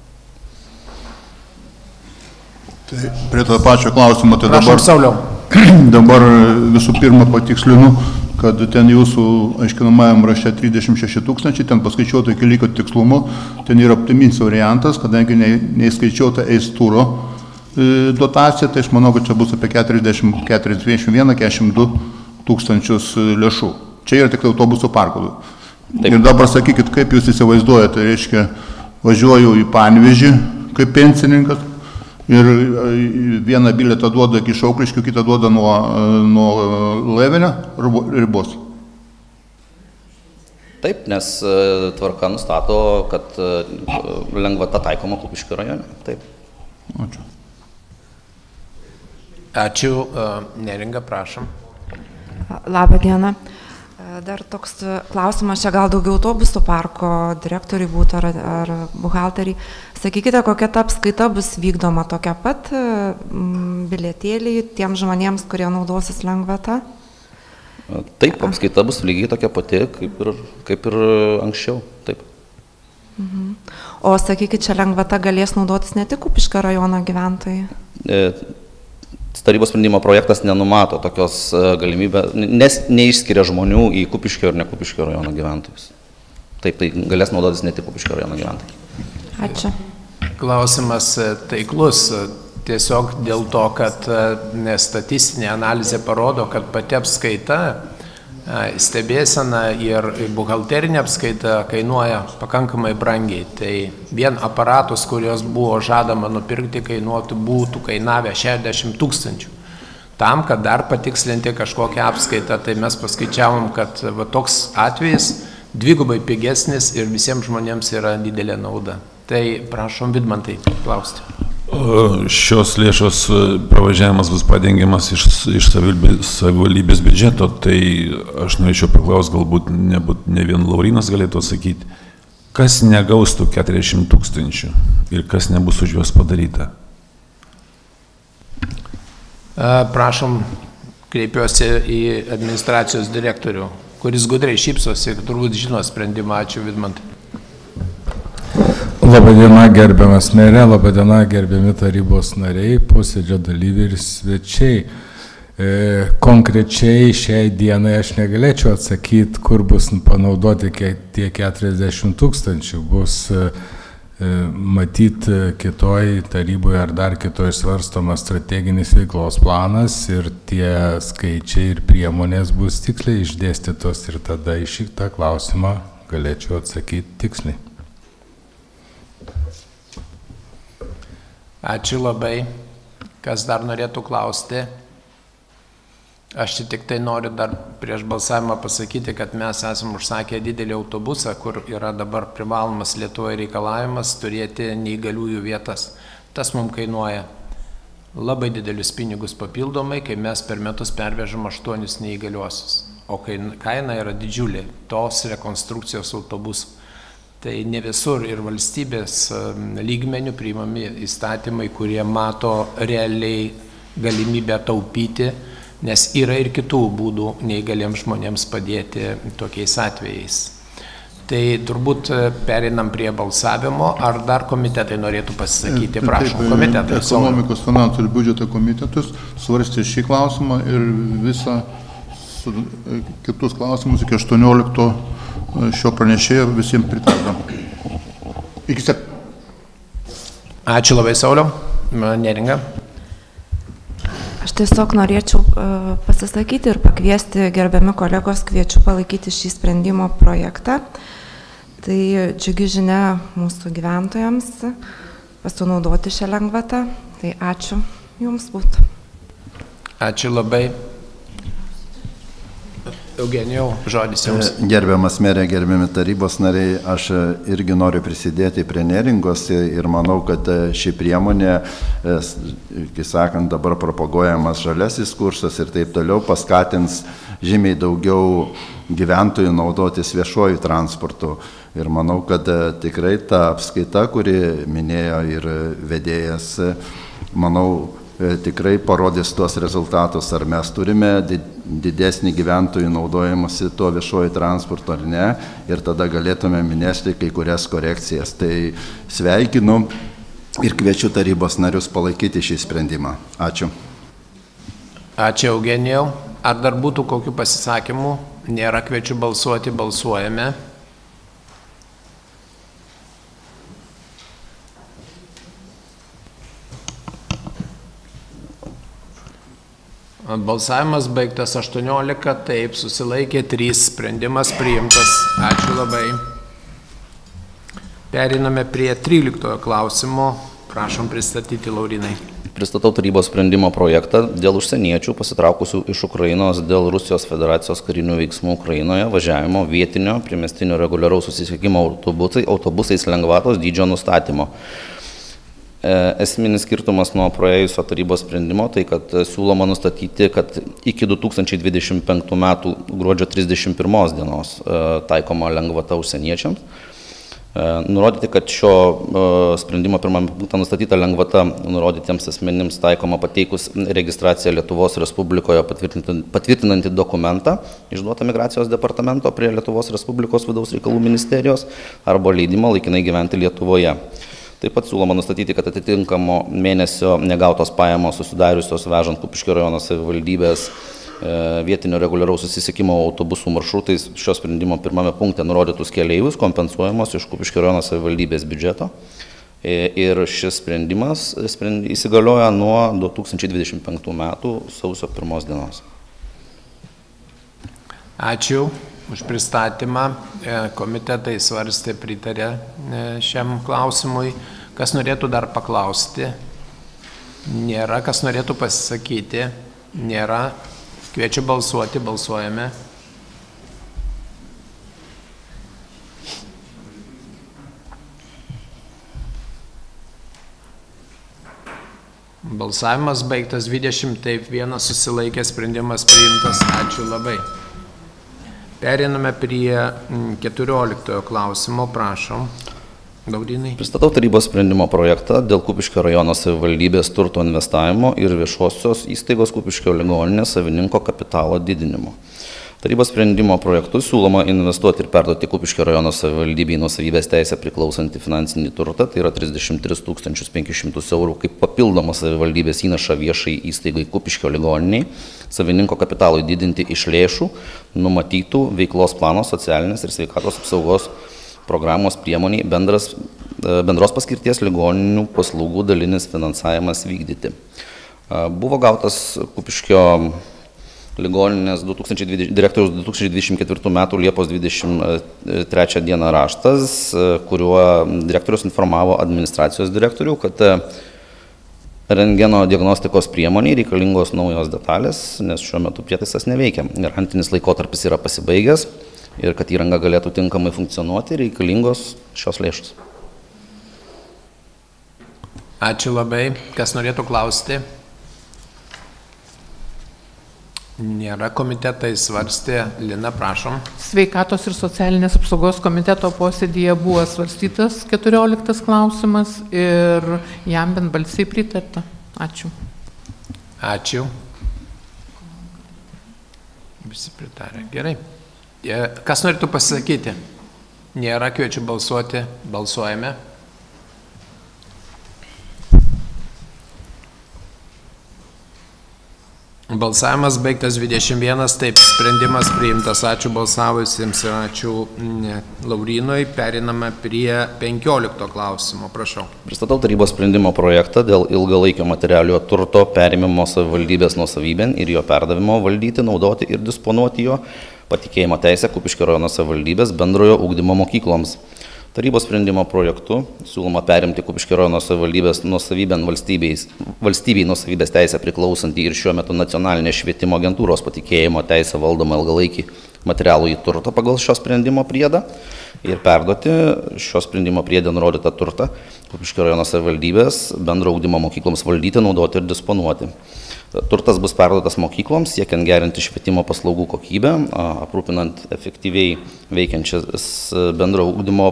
Tai prie to pačio klausimo, tai Prašom, Sauliau. Dabar visų pirma patikslinu, kad ten jūsų aiškinamajam rašte 36 000, ten paskaičiuota iki lygio tikslumo, ten yra optiminis variantas, kadangi neįskaičiuota eistūro dotacija, tai aš manau, kad čia bus apie 41-42 tūkstančius lėšų. Čia yra tik autobusų parkų. Ir dabar sakykit, kaip jūs įsivaizduojate, tai reiškia, važiuoju į Panevėžį kaip pensininkas ir vieną bilietą duoda iki Šaukliškių, kitą duoda nuo Levenio ribos. Taip, nes tvarka nustato, kad lengvata taikoma Kupiškio rajone. Taip. Ačiū. Ačiū. Neringa, prašom. Labą dieną. Dar toks klausimas, čia gal daugiau autobusų parko direktoriui būtų ar buhalteriai. Sakykite, kokia ta apskaita bus vykdoma, tokia pat bilietėliai tiem žmonėms, kurie naudosis lengvata? Taip, apskaita bus lygiai tokia pati, kaip ir anksčiau. Taip. O sakykite, čia lengvata galės naudotis ne tik Kupiškio rajono gyventojai? Tarybos sprendimo projektas nenumato tokios galimybės, nes neišskiria žmonių į Kupiškio ir ne Kupiškio rajono gyventojus. Taip, tai galės naudotis ne tik Kupiškio rajono gyventojai. Ačiū. Klausimas taiklus. tiesiog dėl to, kad statistinė analizė parodo, kad pati apskaita, stebėsena ir buhalterinė apskaita kainuoja pakankamai brangiai. Tai vien aparatus, kurios buvo žadama nupirkti, būtų kainavę 60 000. Tam, kad dar patikslinti kažkokią apskaitą, tai mes paskaičiavom, kad toks atvejis dvigubai pigesnis ir visiems žmonėms yra didelė nauda. Tai prašom, Vidmantai, klausti. Šios lėšos pravažiavimas bus padengiamas iš savivaldybės biudžeto, tai aš norėčiau paklausti, galbūt ne vien Laurinas galėtų atsakyti, kas negaus tų 40 000 ir kas nebus už juos padaryta. Prašom, kreipiuosi į administracijos direktorių, kuris gudriai šypsosi, turbūt žino sprendimą. Ačiū, Vidmantai. Labadiena, gerbiamas merė, labadiena, gerbiami tarybos nariai, posėdžio dalyviai ir svečiai. Konkrečiai šiai dienai aš negalėčiau atsakyti, kur bus panaudoti tie 40 000. Bus matyti kitoj taryboje ar dar kitoj svarstomas strateginis veiklos planas ir tie skaičiai ir priemonės bus tiksliai išdėstytos ir tada į šitą klausimą galėčiau atsakyti tiksliai. Ačiū labai. Kas dar norėtų klausti? Aš tik tai noriu dar prieš balsavimą pasakyti, kad mes esame užsakę didelį autobusą, kur yra dabar privalomas Lietuvoje reikalavimas turėti neįgaliųjų vietas. Tas mums kainuoja labai didelius pinigus papildomai, kai mes per metus pervežam 8 neįgaliuosius. O kaina yra didžiulė tos rekonstrukcijos autobusų. Tai ne visur ir valstybės lygmenių priimami įstatymai, kurie mato realiai galimybę taupyti, nes yra ir kitų būdų neįgaliems žmonėms padėti tokiais atvejais. Tai turbūt pereinam prie balsavimo, ar dar komitetai norėtų pasisakyti, prašom, komitetai. Ekonomikos, finansų ir biudžeto komitetus svarstė šį klausimą ir visą kitus klausimus iki 18 šio pranešėjo visiems pritardam. Iki 7. Ačiū labai, Sauliau. Neringa. Aš tiesiog norėčiau pasisakyti ir pakviesti gerbiami kolegos, kviečiu palaikyti šį sprendimo projektą. Tai džiugi žinia mūsų gyventojams pasinaudoti šią lengvatą. Tai ačiū Jums būtų. Ačiū labai. Eugenijau, žodis Jums. Gerbiamas merė, gerbiami tarybos nariai, aš irgi noriu prisidėti prie neringos ir manau, kad ši priemonė, kai sakant, dabar propaguojamas žaliasis kursas ir taip toliau, paskatins žymiai daugiau gyventojų naudotis viešuoju transportu. Ir manau, kad tikrai ta apskaita, kuri minėjo ir vedėjas, manau, tikrai parodys tuos rezultatus, ar mes turime didesnį gyventojų naudojimąsi tuo viešuoju transportu ar ne, ir tada galėtume minėti kai kurias korekcijas. Tai sveikinu ir kviečiu tarybos narius palaikyti šį sprendimą. Ačiū. Ačiū, Eugenijau. Ar dar būtų kokių pasisakymų? Nėra, kviečiu balsuoti, balsuojame. Balsavimas baigtas 18, taip, susilaikė 3, sprendimas priimtas. Ačiū labai. Periname prie 13 klausimo. Prašom pristatyti, Laurinai. Pristatau tarybos sprendimo projektą dėl užsieniečių pasitraukusių iš Ukrainos dėl Rusijos federacijos karinių veiksmų Ukrainoje važiavimo vietinio priemiestinio reguliaraus susisiekimo autobusais lengvatos dydžio nustatymo. Esminis skirtumas nuo praėjusio tarybos sprendimo, tai kad siūloma nustatyti, kad iki 2025 metų gruodžio 31 dienos taikoma lengvata užsieniečiams. Nurodyti, kad šio sprendimo pirmame punkte nustatyta lengvata nurodytiems asmenims taikoma pateikus registraciją Lietuvos Respublikoje patvirtinantį dokumentą išduotą Migracijos departamento prie Lietuvos Respublikos vidaus reikalų ministerijos arba leidimą laikinai gyventi Lietuvoje. Taip pat siūloma nustatyti, kad atitinkamo mėnesio negautos pajamos susidariusios vežant Kupiškio rajono savivaldybės vietinio reguliaraus susisiekimo autobusų maršrutais šio sprendimo pirmame punkte nurodytus keleivius kompensuojamos iš Kupiškio rajono savivaldybės biudžeto. Ir šis sprendimas įsigalioja nuo 2025 metų sausio 1 dienos. Ačiū už pristatymą. Komitetai svarstė, pritarė šiam klausimui. Kas norėtų dar paklausti? Nėra. Kas norėtų pasisakyti? Nėra. Kviečiu balsuoti. Balsuojame. Balsavimas baigtas, 20, taip, 1 susilaikė, sprendimas priimtas. Ačiū labai. Periname prie 14 klausimo, prašom. Laurynai. Pristatau tarybos sprendimo projektą dėl Kupiškio rajono savivaldybės turto investavimo ir viešosios įstaigos Kupiškio ligoninės savininko kapitalo didinimo. Tarybos sprendimo projektu siūloma investuoti ir perduoti Kupiškio rajono savivaldybei nuosavybės teisę priklausantį finansinį turtą, tai yra 33 500 eurų kaip papildomą savivaldybės įnašą viešai įstaigai Kupiškio ligoniniai, savininko kapitalui didinti iš lėšų, numatytų veiklos plano socialinės ir sveikatos apsaugos programos priemoniai bendros paskirties ligoninių paslaugų dalinis finansavimas vykdyti. Buvo gautas Kupiškio ligoninės direktoriaus 2024 m. Liepos 23 d. raštas, kuriuo direktorius informavo administracijos direktorių, kad rentgeno diagnostikos priemoniai reikalingos naujos detalės, nes šiuo metu prietaisas neveikia. Garantinis laikotarpis yra pasibaigęs ir kad įranga galėtų tinkamai funkcionuoti, reikalingos šios lėšos. Ačiū labai. Kas norėtų klausti? Nėra. Komitetai svarstė. Lina, prašom. Sveikatos ir socialinės apsaugos komiteto posėdyje buvo svarstytas 14 klausimas ir jam vienbalsiai pritarta. Ačiū. Ačiū. Visi pritarė. Gerai. Kas norėtų pasisakyti? Nėra. Kviečiu balsuoti. Balsuojame. Balsavimas baigtas, 21, taip, sprendimas priimtas. Ačiū balsavusiems ir ačiū Laurynui. Periname prie 15 klausimo, prašau. Pristatau tarybos sprendimo projektą dėl ilgalaikio materialiojo turto perėmimo savivaldybės nuosavybėn ir jo perdavimo valdyti, naudoti ir disponuoti jo patikėjimo teisę Kupiškio rajono savivaldybės bendrojo ugdymo mokykloms. Tarybos sprendimo projektu siūloma perimti Kupiškio rajono savivaldybės nuosavybėn valstybei nuosavybės teisę priklausantį ir šiuo metu nacionalinės švietimo agentūros patikėjimo teisę valdomą ilgalaikį materialų į turtą pagal šio sprendimo priedą ir perduoti šio sprendimo priedė nurodytą turtą Kupiškio rajono savivaldybės bendro ugdymo mokykloms valdyti, naudoti ir disponuoti. Turtas bus perduotas mokykloms, siekiant gerinti švietimo paslaugų kokybę, aprūpinant efektyviai veikiančias bendro ugdymo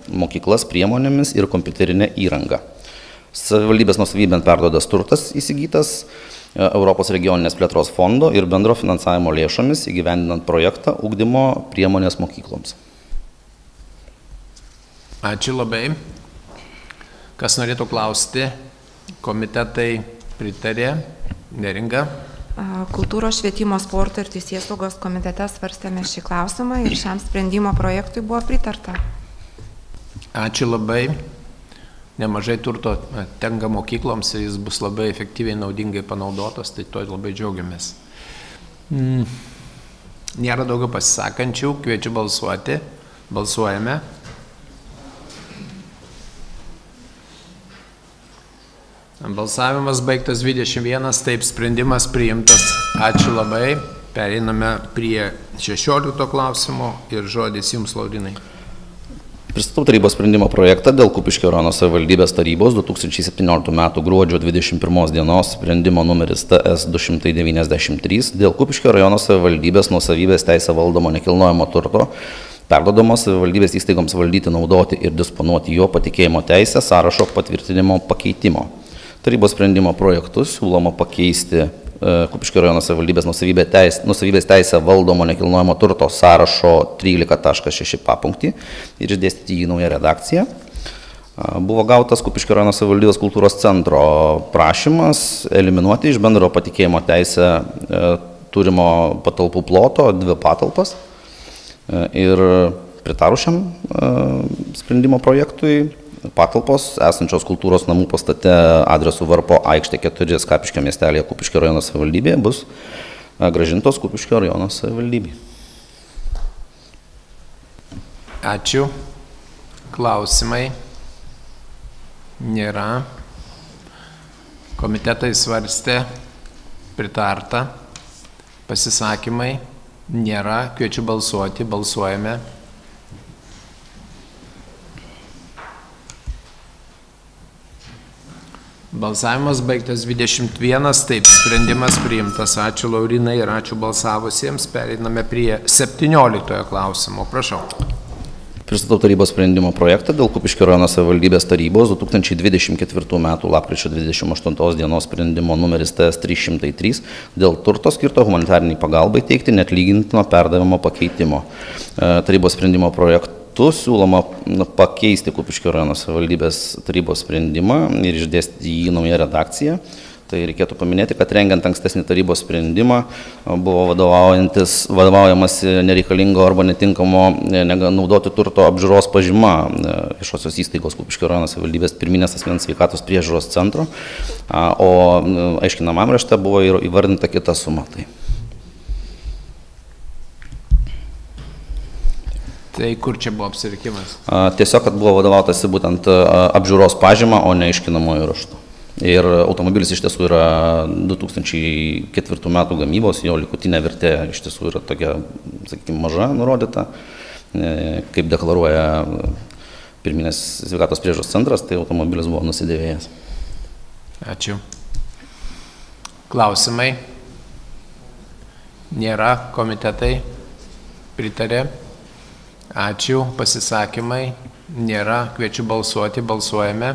mokyklas priemonėmis ir kompiuterinę įrangą. Savivaldybės nuosavybėn perduotas turtas įsigytas Europos regioninės plėtros fondo ir bendro finansavimo lėšomis įgyvendinant projektą ugdymo priemonės mokykloms. Ačiū labai. Kas norėtų klausti? Komitetai pritarė. Neringa. Kultūros, švietimo, sporto ir teisėsaugos komitete svarstėme šį klausimą ir šiam sprendimo projektui buvo pritarta. Ačiū labai. Nemažai turto tenka mokykloms ir jis bus labai efektyviai naudingai panaudotas, tai to labai džiaugiamės. Nėra daugiau pasisakančių, kviečiu balsuoti. Balsuojame. Balsavimas baigtas, 21, taip, sprendimas priimtas. Ačiū labai. Pereiname prie 16 klausimo ir žodis jums, Laurynai. Pristatau tarybos sprendimo projektą dėl Kupiškio rajono savivaldybės tarybos 2017 m. gruodžio 21 dienos sprendimo numeris TS 293 dėl Kupiškio rajono savivaldybės nuosavybės teisę valdomo nekilnojamo turto perduodamos savivaldybės įstaigoms valdyti, naudoti ir disponuoti jo patikėjimo teisę sąrašo patvirtinimo pakeitimo. Tarybos sprendimo projektu siūloma pakeisti Kupiškio rajono savivaldybės nuosavybės teisę valdomo nekilnojamo turto sąrašo 13.6 papunktį ir išdėstyti jį naują redakciją. Buvo gautas Kupiškio rajono savivaldybės kultūros centro prašymas eliminuoti iš bendro patikėjimo teisę turimo patalpų ploto 2 patalpas ir pritarusiam sprendimo projektui patalpos esančios kultūros namų pastate adresu Varpo aikštė 4 Skapiškio miestelėje Kupiškio rajono savivaldybėje bus grąžintos Kupiškio rajono savivaldybei. Ačiū. Klausimai? Nėra. Komitetai svarstė, pritarta. Pasisakymai? Nėra. Kviečiu balsuoti. Balsuojame. Balsavimas baigtas 21, taip, sprendimas priimtas. Ačiū Laurinai ir ačiū balsavusiems. Pereiname prie 17 klausimo. Prašau. Pristatau tarybos sprendimo projektą dėl Kupiškio rajono savivaldybės tarybos 2024 m. lapkričio 28 dienos sprendimo numeris TS 303 dėl turto skirto humanitariniai pagalbai teikti neatlygintino perdavimo pakeitimo. Tarybos sprendimo projektu siūloma pakeisti Kupiškio rajono savivaldybės tarybos sprendimą ir išdėstyti jį naują redakciją. Tai reikėtų paminėti, kad rengiant ankstesnį tarybos sprendimą buvo vadovaujamasi nereikalingo arba netinkamo naudoti turto apžiūros pažyma viešosios įstaigos Kupiškio rajono savivaldybės pirminės asmens sveikatos priežiūros centro, o aiškinamam rašte buvo įvardinta kita suma. Tai kur čia buvo apsirikimas? Tiesiog, kad buvo vadovautasi būtent apžiūros pažyma, o ne aiškinamojo raštu. Ir automobilis iš tiesų yra 2004 metų gamybos, jo likutinė vertė iš tiesų yra tokia, sakykime, maža nurodyta, kaip deklaruoja pirminės sveikatos priežiūros centras, tai automobilis buvo nusidėvėjęs. Ačiū. Klausimai? Nėra. Komitetai? Pritarė? Ačiū. Pasisakymai? Nėra. Kviečiu balsuoti. Balsuojame.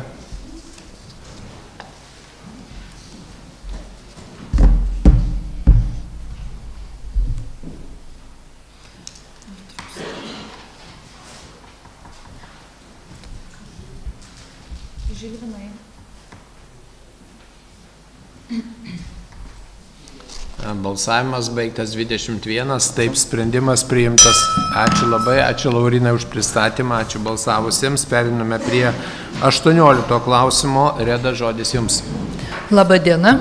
Balsavimas baigtas 21, taip, sprendimas priimtas. Ačiū labai, ačiū Laurinai už pristatymą, ačiū balsavusiems. Periname prie 18 klausimo. Reda, žodis jums. Labą dieną.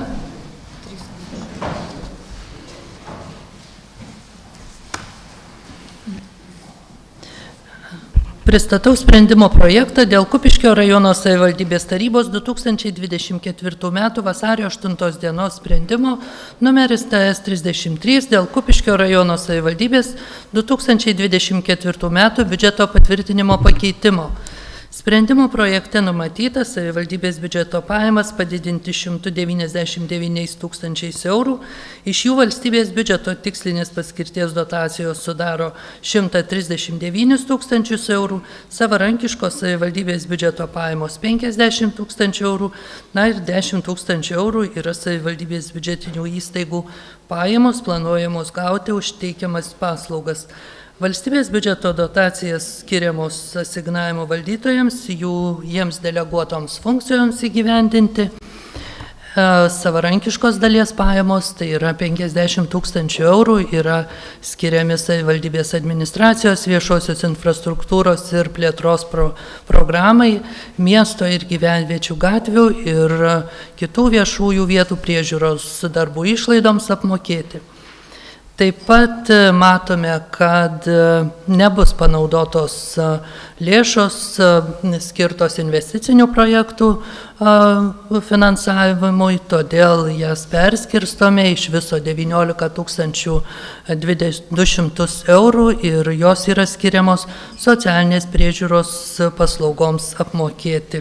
Pristatau sprendimo projektą dėl Kupiškio rajono savivaldybės tarybos 2024 m. vasario 8 dienos sprendimo numeris TS 33 dėl Kupiškio rajono savivaldybės 2024 m. biudžeto patvirtinimo pakeitimo. Sprendimo projekte numatyta savivaldybės biudžeto pajamas padidinti 199 tūkstančiais eurų, iš jų valstybės biudžeto tikslinės paskirties dotacijos sudaro 139 tūkstančius eurų, savarankiškos savivaldybės biudžeto pajamos 50 tūkstančių eurų, na ir 10 tūkstančių eurų yra savivaldybės biudžetinių įstaigų pajamos planuojamos gauti už teikiamas paslaugas. Valstybės biudžeto dotacijas skiriamos asignavimo valdytojams, jiems deleguotoms funkcijoms įgyvendinti. Savarankiškos dalies pajamos, tai yra 50 tūkstančių eurų, yra skiriami savivaldybės administracijos, viešosios infrastruktūros ir plėtros programai, miesto ir gyvenviečių gatvių ir kitų viešųjų vietų priežiūros darbų išlaidoms apmokėti. Taip pat matome, kad nebus panaudotos lėšos skirtos investicinių projektų finansavimui, todėl jas perskirstome iš viso 19 200 eurų ir jos yra skiriamos socialinės priežiūros paslaugoms apmokėti.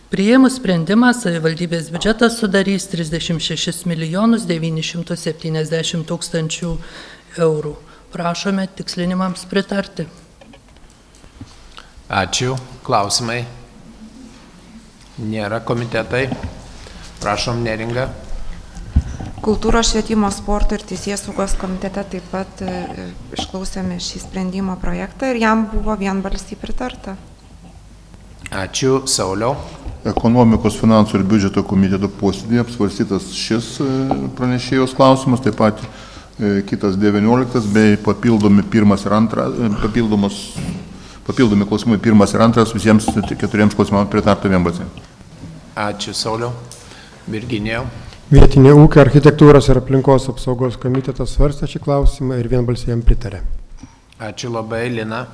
Priėmus sprendimą, savivaldybės biudžetas sudarys 36 970 tūkstančių eurų. Prašome tikslinimams pritarti. Ačiū. Klausimai? Nėra. Komitetai? Prašom, Neringa. Kultūros, švietimo, sporto ir teisėsaugos komitete taip pat išklausėme šį sprendimo projektą ir jam buvo vienbalsiai pritarta. Ačiū. Sauliau. Ekonomikos, finansų ir biudžeto komiteto posėdėje apsvarstytas šis pranešėjos klausimas, taip pat kitas 19 bei papildomos papildomi klausimai 1 ir 2, visiems 4 klausimams pritartų vienbalsiai. Ačiū, Sauliau. Virginijau. Vietinė ūkio, architektūros ir aplinkos apsaugos komitetas svarstė šį klausimą ir vienbalsiai jam pritarė. Ačiū labai, Lina.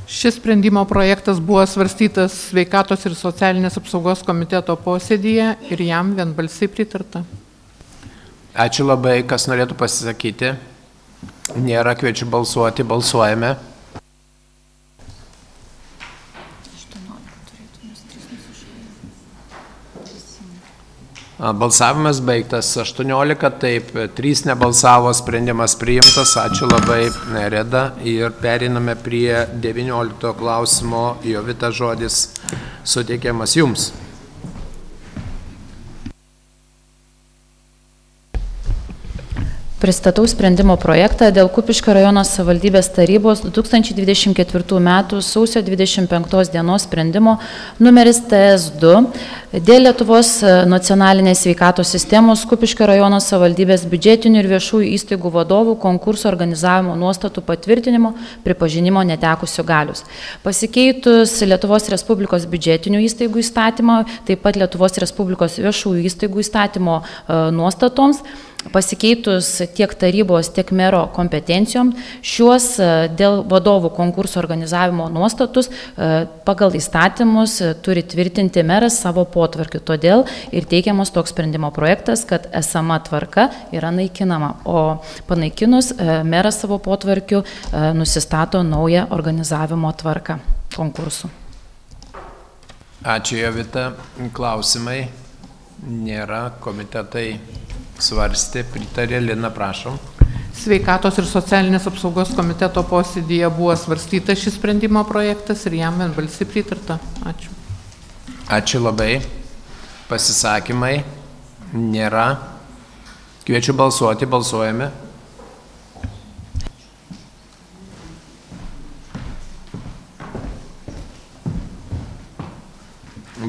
Šis sprendimo projektas buvo svarstytas Sveikatos ir socialinės apsaugos komiteto posėdyje ir jam vienbalsiai pritarta. Ačiū labai, kas norėtų pasisakyti. Nėra, kviečiu balsuoti, balsuojame. Balsavimas baigtas, 18, taip, 3 nebalsavo, sprendimas priimtas, ačiū labai, Reda. Ir periname prie 19 klausimo, Jovita, žodis suteikiamas jums. Pristatau sprendimo projektą dėl Kupiškio rajono savivaldybės tarybos 2024 m. sausio 25 dienos sprendimo numeris TS2 dėl Lietuvos nacionalinės sveikatos sistemos Kupiškio rajono savivaldybės biudžetinių ir viešųjų įstaigų vadovų konkurso organizavimo nuostatų patvirtinimo pripažinimo netekusių galius. Pasikeitus Lietuvos Respublikos biudžetinių įstaigų įstatymą, taip pat Lietuvos Respublikos viešųjų įstaigų įstatymo nuostatoms, pasikeitus tiek tarybos, tiek mero kompetencijom, šiuos dėl vadovų konkurso organizavimo nuostatus pagal įstatymus turi tvirtinti meras savo potvarkiu. Todėl ir teikiamas toks sprendimo projektas, kad esama tvarka yra naikinama, o panaikinus meras savo potvarkiu nusistato naują organizavimo tvarką konkursų. Ačiū, Jovita. Klausimai nėra, komitetai svarstė, pritarė, Lina, prašom. Sveikatos ir socialinės apsaugos komiteto posėdyje buvo svarstytas šis sprendimo projektas ir jam vienbalsiai pritarta. Ačiū. Ačiū labai. Pasisakymai nėra. Kviečiu balsuoti, balsuojame.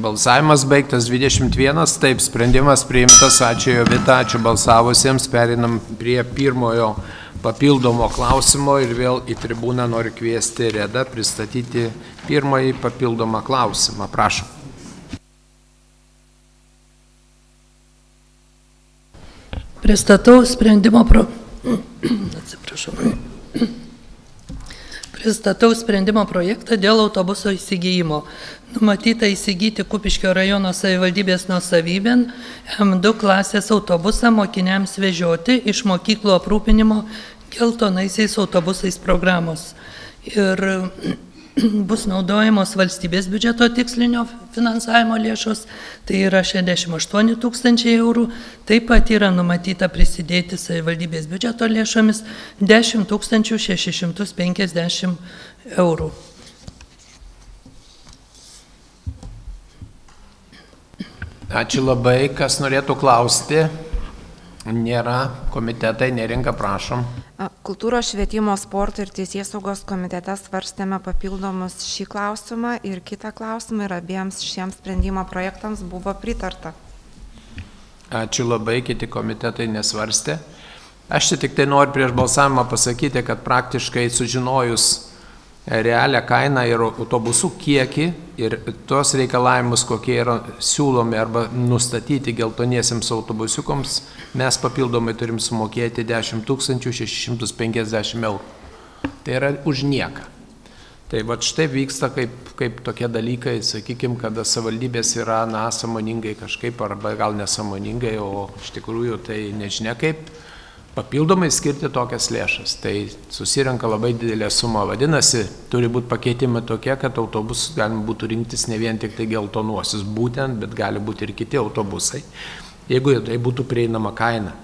Balsavimas baigtas, 21, taip, sprendimas priimtas, ačiū Jovita, ačiū balsavusiems, perinam prie pirmojo papildomo klausimo ir vėl į tribūną noriu kviesti Redą pristatyti pirmąjį papildomą klausimą, prašom. Pristatau sprendimo Pristatau sprendimo projektą dėl autobuso įsigijimo. Numatyta įsigyti Kupiškio rajono savivaldybės nuosavybėn M2 klasės autobusą mokiniams vežioti iš mokyklų aprūpinimo geltonaisiais autobusais programos. Ir bus naudojamos valstybės biudžeto tikslinio finansavimo lėšos, tai yra 68 000 eurų, taip pat yra numatyta prisidėti savivaldybės biudžeto lėšomis 10 650 eurų. Ačiū labai, kas norėtų klausti, nėra, komitetai nerinka, prašom. Kultūros, švietimo, sporto ir teisėsaugos komitete svarstėme papildomus šį klausimą ir kitą klausimą ir abiems šiems sprendimo projektams buvo pritarta. Ačiū labai, kiti komitetai nesvarstė. Aš tik tai noriu prieš balsavimą pasakyti, kad praktiškai sužinojus realią kainą ir autobusų kiekį ir tos reikalavimus, kokie yra siūlomi arba nustatyti geltoniesiems autobusiukams, mes papildomai turim sumokėti 10 650 eurų. Tai yra už nieką. Tai va štai vyksta kaip tokie dalykai, sakykime, kada savivaldybės yra, sąmoningai kažkaip arba gal nesąmoningai, o iš tikrųjų tai nežinia kaip papildomai skirti tokias lėšas. Tai susirenka labai didelė suma. Vadinasi, turi būti pakeitimai tokie, kad autobus galima būtų rinktis ne vien tik tai geltonuosius būtent, bet gali būti ir kiti autobusai, jeigu tai būtų prieinama kaina.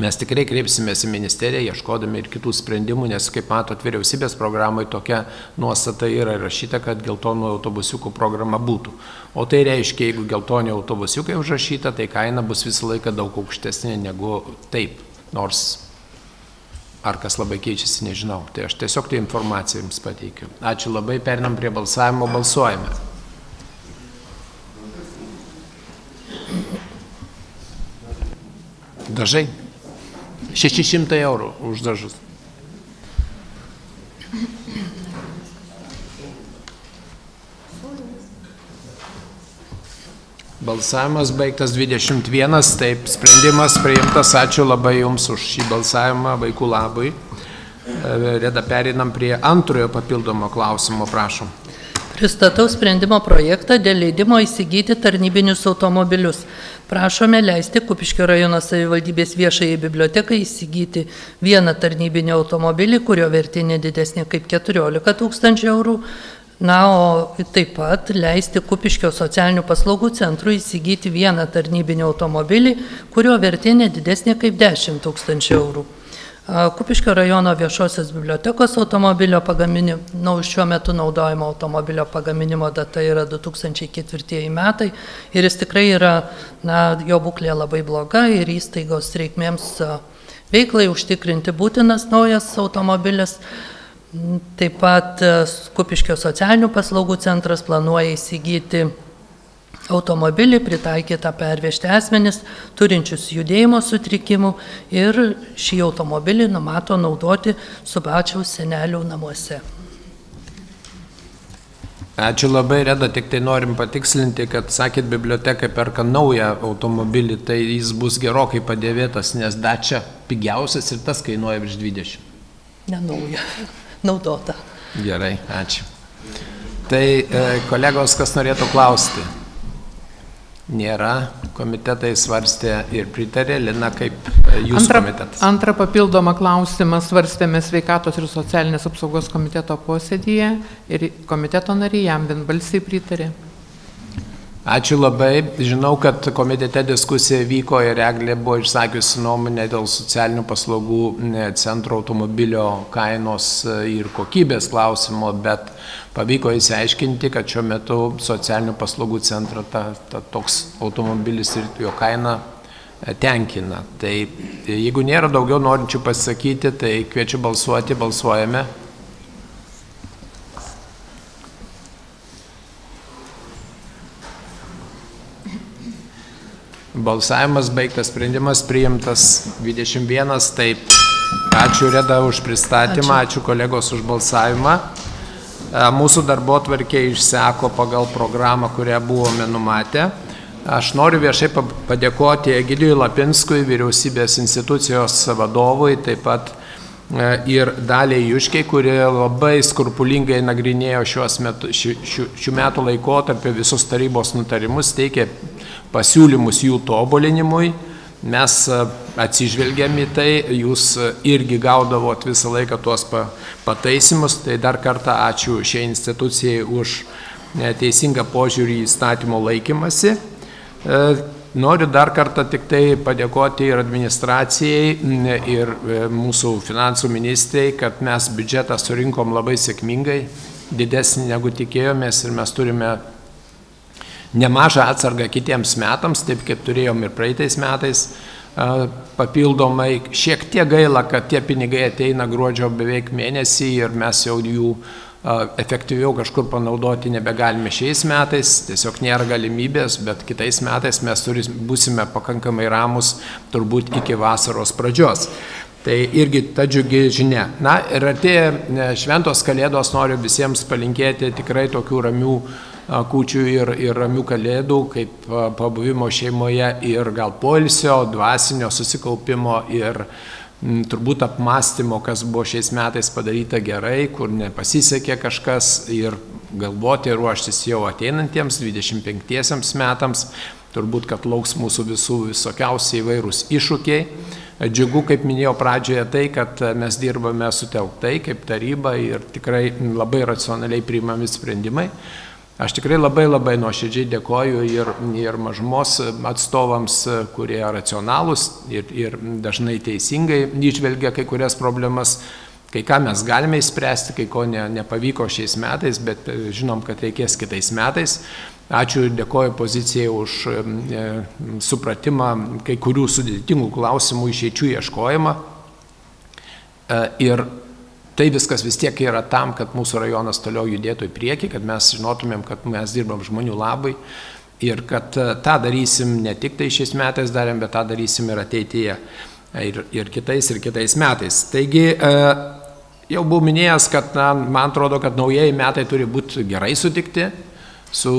Mes tikrai kreipsimės į ministeriją, ieškodami ir kitų sprendimų, nes, kaip matot, vyriausybės programai tokia nuostata yra įrašyta, kad geltonų autobusiukų programa būtų. O tai reiškia, jeigu geltoni autobusiukai užrašyta, tai kaina bus visą laiką daug aukštesnė negu taip. Nors ar kas labai keičiasi, nežinau. Tai aš tiesiog tai informaciją jums pateikiu. Ačiū labai, perinam prie balsavimo, balsuojame. Dažai. 600 eurų už dažus. Balsavimas baigtas 21, taip, sprendimas priimtas, ačiū labai Jums už šį balsavimą vaikų labui. Reda, pereinam prie antrojo papildomo klausimo, prašom. Pristatau sprendimo projektą dėl leidimo įsigyti tarnybinius automobilius. Prašome leisti Kupiškio rajono savivaldybės viešajai bibliotekai įsigyti vieną tarnybinį automobilį, kurio vertė nedidesnė kaip 14 000 eurų. Na, o taip pat leisti Kupiškio socialinių paslaugų centrui įsigyti vieną tarnybinį automobilį, kurio vertė nedidesnė kaip 10 000 eurų. Kupiškio rajono viešosios bibliotekos automobilio pagaminimo, šiuo metu naudojimo automobilio pagaminimo data yra 2004 metai ir jis tikrai yra, jo būklė labai bloga ir įstaigos reikmėms veiklai užtikrinti būtinas naujas automobilis. Taip pat Kupiškio socialinių paslaugų centras planuoja įsigyti automobilį pritaikytą pervežti asmenis turinčius judėjimo sutrikimų ir šį automobilį numato naudoti Subačiaus senelių namuose. Ačiū labai, Reda, tik tai norim patikslinti, kad sakėt, biblioteka perka naują automobilį, tai jis bus gerokai padėvėtas, nes Dacia pigiausias ir tas kainuoja virš 20. Ne nauja, naudota. Gerai, ačiū. Tai kolegos, kas norėtų klausti? Nėra, komitetai svarstė ir pritarė. Lina, kaip jūsų komitetas? Antrą papildomą klausimą svarstėme sveikatos ir socialinės apsaugos komiteto posėdyje ir komiteto nariai jam vienbalsiai pritarė. Ačiū labai. Žinau, kad komitete diskusija vyko ir Eglė buvo išsakiusi nuomonę dėl socialinių paslaugų centro automobilio kainos ir kokybės klausimo, bet pavyko įsiaiškinti, kad šiuo metu socialinių paslaugų centro toks automobilis ir jo kaina tenkina. Tai jeigu nėra daugiau norinčių pasakyti, tai kviečiu balsuoti, balsuojame. Balsavimas baigtas, sprendimas priimtas 21, taip. Ačiū Reda už pristatymą, ačiū kolegos už balsavimą. Mūsų darbotvarkė išseko pagal programą, kurią buvome numatę. Aš noriu viešai padėkoti Egidijui Lapinskui, vyriausybės institucijos vadovui, taip pat ir Daliai Juškiai, kurie labai skrupulingai nagrinėjo šių metų laikotarpį visus tarybos nutarimus, teikė pasiūlymus jų tobulinimui. Mes atsižvelgiam į tai, jūs irgi gaudavot visą laiką tuos pataisimus, tai dar kartą ačiū šiai institucijai už teisingą požiūrį į įstatymo laikymasi. Noriu dar kartą tik tai padėkoti ir administracijai, ir mūsų finansų ministrei, kad mes biudžetą surinkom labai sėkmingai, didesnį negu tikėjomės ir mes turime nemažą atsargą kitiems metams, taip kaip turėjom ir praeitais metais. Papildomai šiek tiek gaila, kad tie pinigai ateina gruodžio beveik mėnesį ir mes jau jų efektyviau kažkur panaudoti nebegalime šiais metais, tiesiog nėra galimybės, bet kitais metais mes būsime pakankamai ramus turbūt iki vasaros pradžios. Tai irgi ta džiugi žinia. Na ir artėja šventos kalėdos, noriu visiems palinkėti tikrai tokių ramių kūčių ir ramių kalėdų, kaip pabuvimo šeimoje ir gal poilsio, dvasinio susikaupimo ir turbūt apmąstymo, kas buvo šiais metais padaryta gerai, kur nepasisekė kažkas ir galvoti ir ruoštis jau ateinantiems 25 metams, turbūt, kad lauks mūsų visų visokiausiai įvairūs iššūkiai. Džiugu, kaip minėjau pradžioje, tai, kad mes dirbame sutelktai kaip taryba ir tikrai labai racionaliai priimami sprendimai. Aš tikrai labai nuoširdžiai dėkoju ir mažumos atstovams, kurie racionalūs ir dažnai teisingai įžvelgia kai kurias problemas. Kai ką mes galime išspręsti, kai ko nepavyko šiais metais, bet žinom, kad reikės kitais metais. Ačiū ir dėkoju pozicijai už supratimą kai kurių sudėtingų klausimų išeičių ieškojimą. Ir tai viskas vis tiek yra tam, kad mūsų rajonas toliau judėtų į priekį, kad mes žinotumėm, kad mes dirbam žmonių labai ir kad tą darysim ne tik tai šiais metais darėm, bet tą darysim ir ateityje ir kitais metais. Taigi, jau buvau minėjęs, kad man atrodo, kad naujieji metai turi būti gerai sutikti, su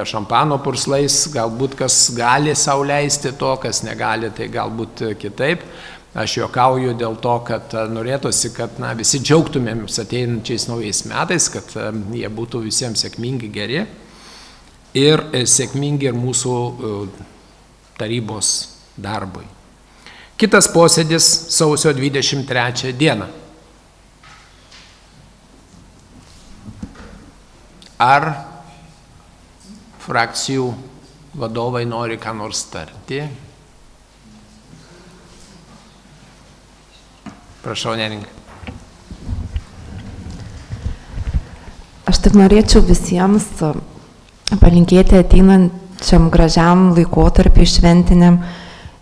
šampano purslais, galbūt kas gali sau leisti to, kas negali, tai galbūt kitaip. Aš juokauju dėl to, kad norėtųsi, kad visi džiaugtumėmės ateinančiais naujais metais, kad jie būtų visiems sėkmingi, geri ir sėkmingi ir mūsų tarybos darbui. Kitas posėdis sausio 23 dieną. Ar frakcijų vadovai nori ką nors tarti? Prašau, Neringa. Aš tik norėčiau visiems palinkėti ateinančiam gražiam laikotarpiui šventiniam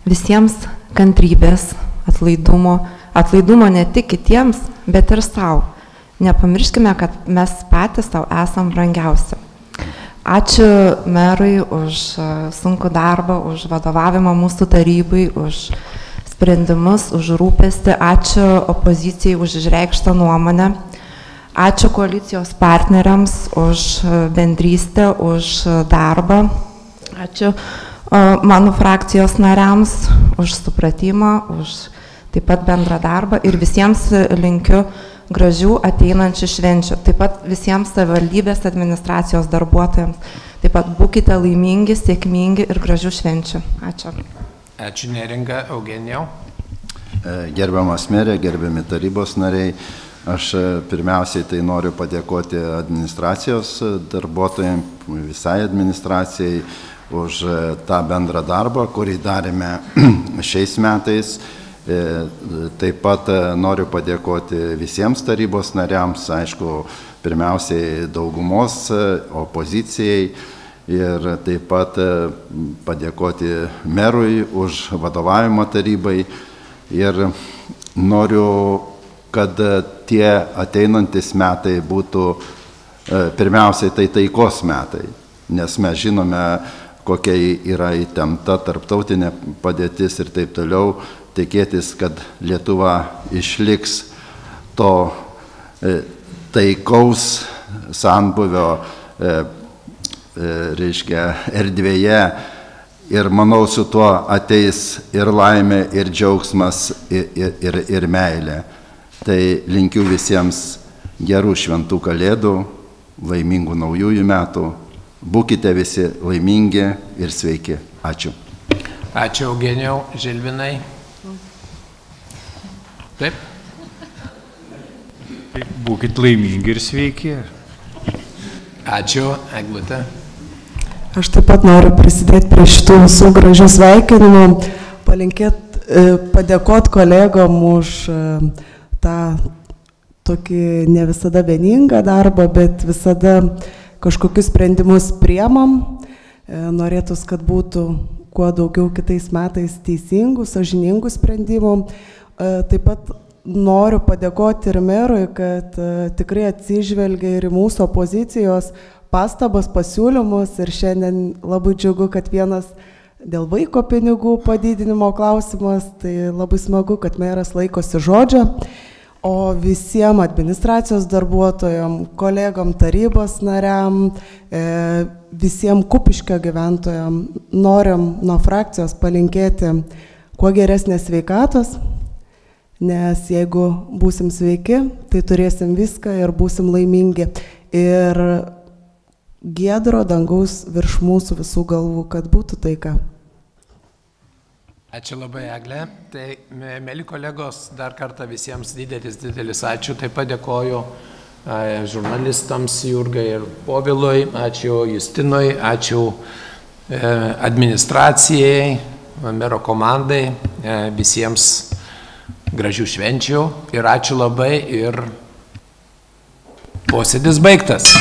visiems kantrybės, atlaidumo ne tik kitiems, bet ir savo. Nepamirškime, kad mes patys savo esam brangiausi. Ačiū merui už sunkų darbą, už vadovavimą mūsų tarybai, už sprendimus, už rūpestį. Ačiū opozicijai už išreikštą nuomonę. Ačiū koalicijos partneriams už bendrystę, už darbą. Ačiū mano frakcijos nariams už supratimą, už taip pat bendrą darbą ir visiems linkiu gražių ateinančių švenčių. Taip pat visiems savivaldybės administracijos darbuotojams. Taip pat būkite laimingi, sėkmingi ir gražių švenčių. Ačiū. Ačiū, Neringa. Eugenijau. Gerbiamas merė, gerbiami tarybos nariai, aš pirmiausiai tai noriu padėkoti administracijos darbuotojams, visai administracijai, už tą bendrą darbą, kurį darėme šiais metais. Taip pat noriu padėkoti visiems tarybos nariams, aišku, pirmiausiai daugumos opozicijai ir taip pat padėkoti merui už vadovavimą tarybai. Ir noriu, kad tie ateinantis metai būtų pirmiausiai tai taikos metai, nes mes žinome, kokia yra įtempta tarptautinė padėtis ir taip toliau, tikėtis, kad Lietuva išliks to taikaus sambuvio erdvėje ir manau su tuo ateis ir laimė, ir džiaugsmas, ir meilė. Tai linkiu visiems gerų šventų kalėdų, laimingų naujųjų metų. Būkite visi laimingi ir sveiki. Ačiū. Ačiū, Eugenijau. Žilvinai. Taip. Būkite laimingi ir sveiki. Ačiū, Eglutė. Aš taip pat noriu prisidėti prie šitų visų gražių sveikinimų, padėkoti kolegom už tą tokį ne visada vieningą darbą, bet visada kažkokius sprendimus priemam. Norėtųs, kad būtų kuo daugiau kitais metais teisingų, sąžiningų sprendimų. Taip pat noriu padėkoti ir merui, kad tikrai atsižvelgia ir į mūsų opozicijos pastabas, pasiūlymus. Ir šiandien labai džiugu, kad vienas dėl vaiko pinigų padidinimo klausimas, tai labai smagu, kad meras laikosi žodžio. O visiems administracijos darbuotojam, kolegom, tarybos nariam, visiems Kupiškio gyventojam norim nuo frakcijos palinkėti kuo geresnės sveikatos, nes jeigu būsim sveiki, tai turėsim viską ir būsim laimingi. Ir giedro dangaus virš mūsų visų galvų, kad būtų taika. Ačiū labai, Eglė. Tai, mėly kolegos, dar kartą visiems didelis ačiū. Taip pat dėkoju žurnalistams Jurgai ir Povilui, ačiū Justinui, ačiū administracijai, mero komandai, visiems gražių švenčių ir ačiū labai ir posėdis baigtas.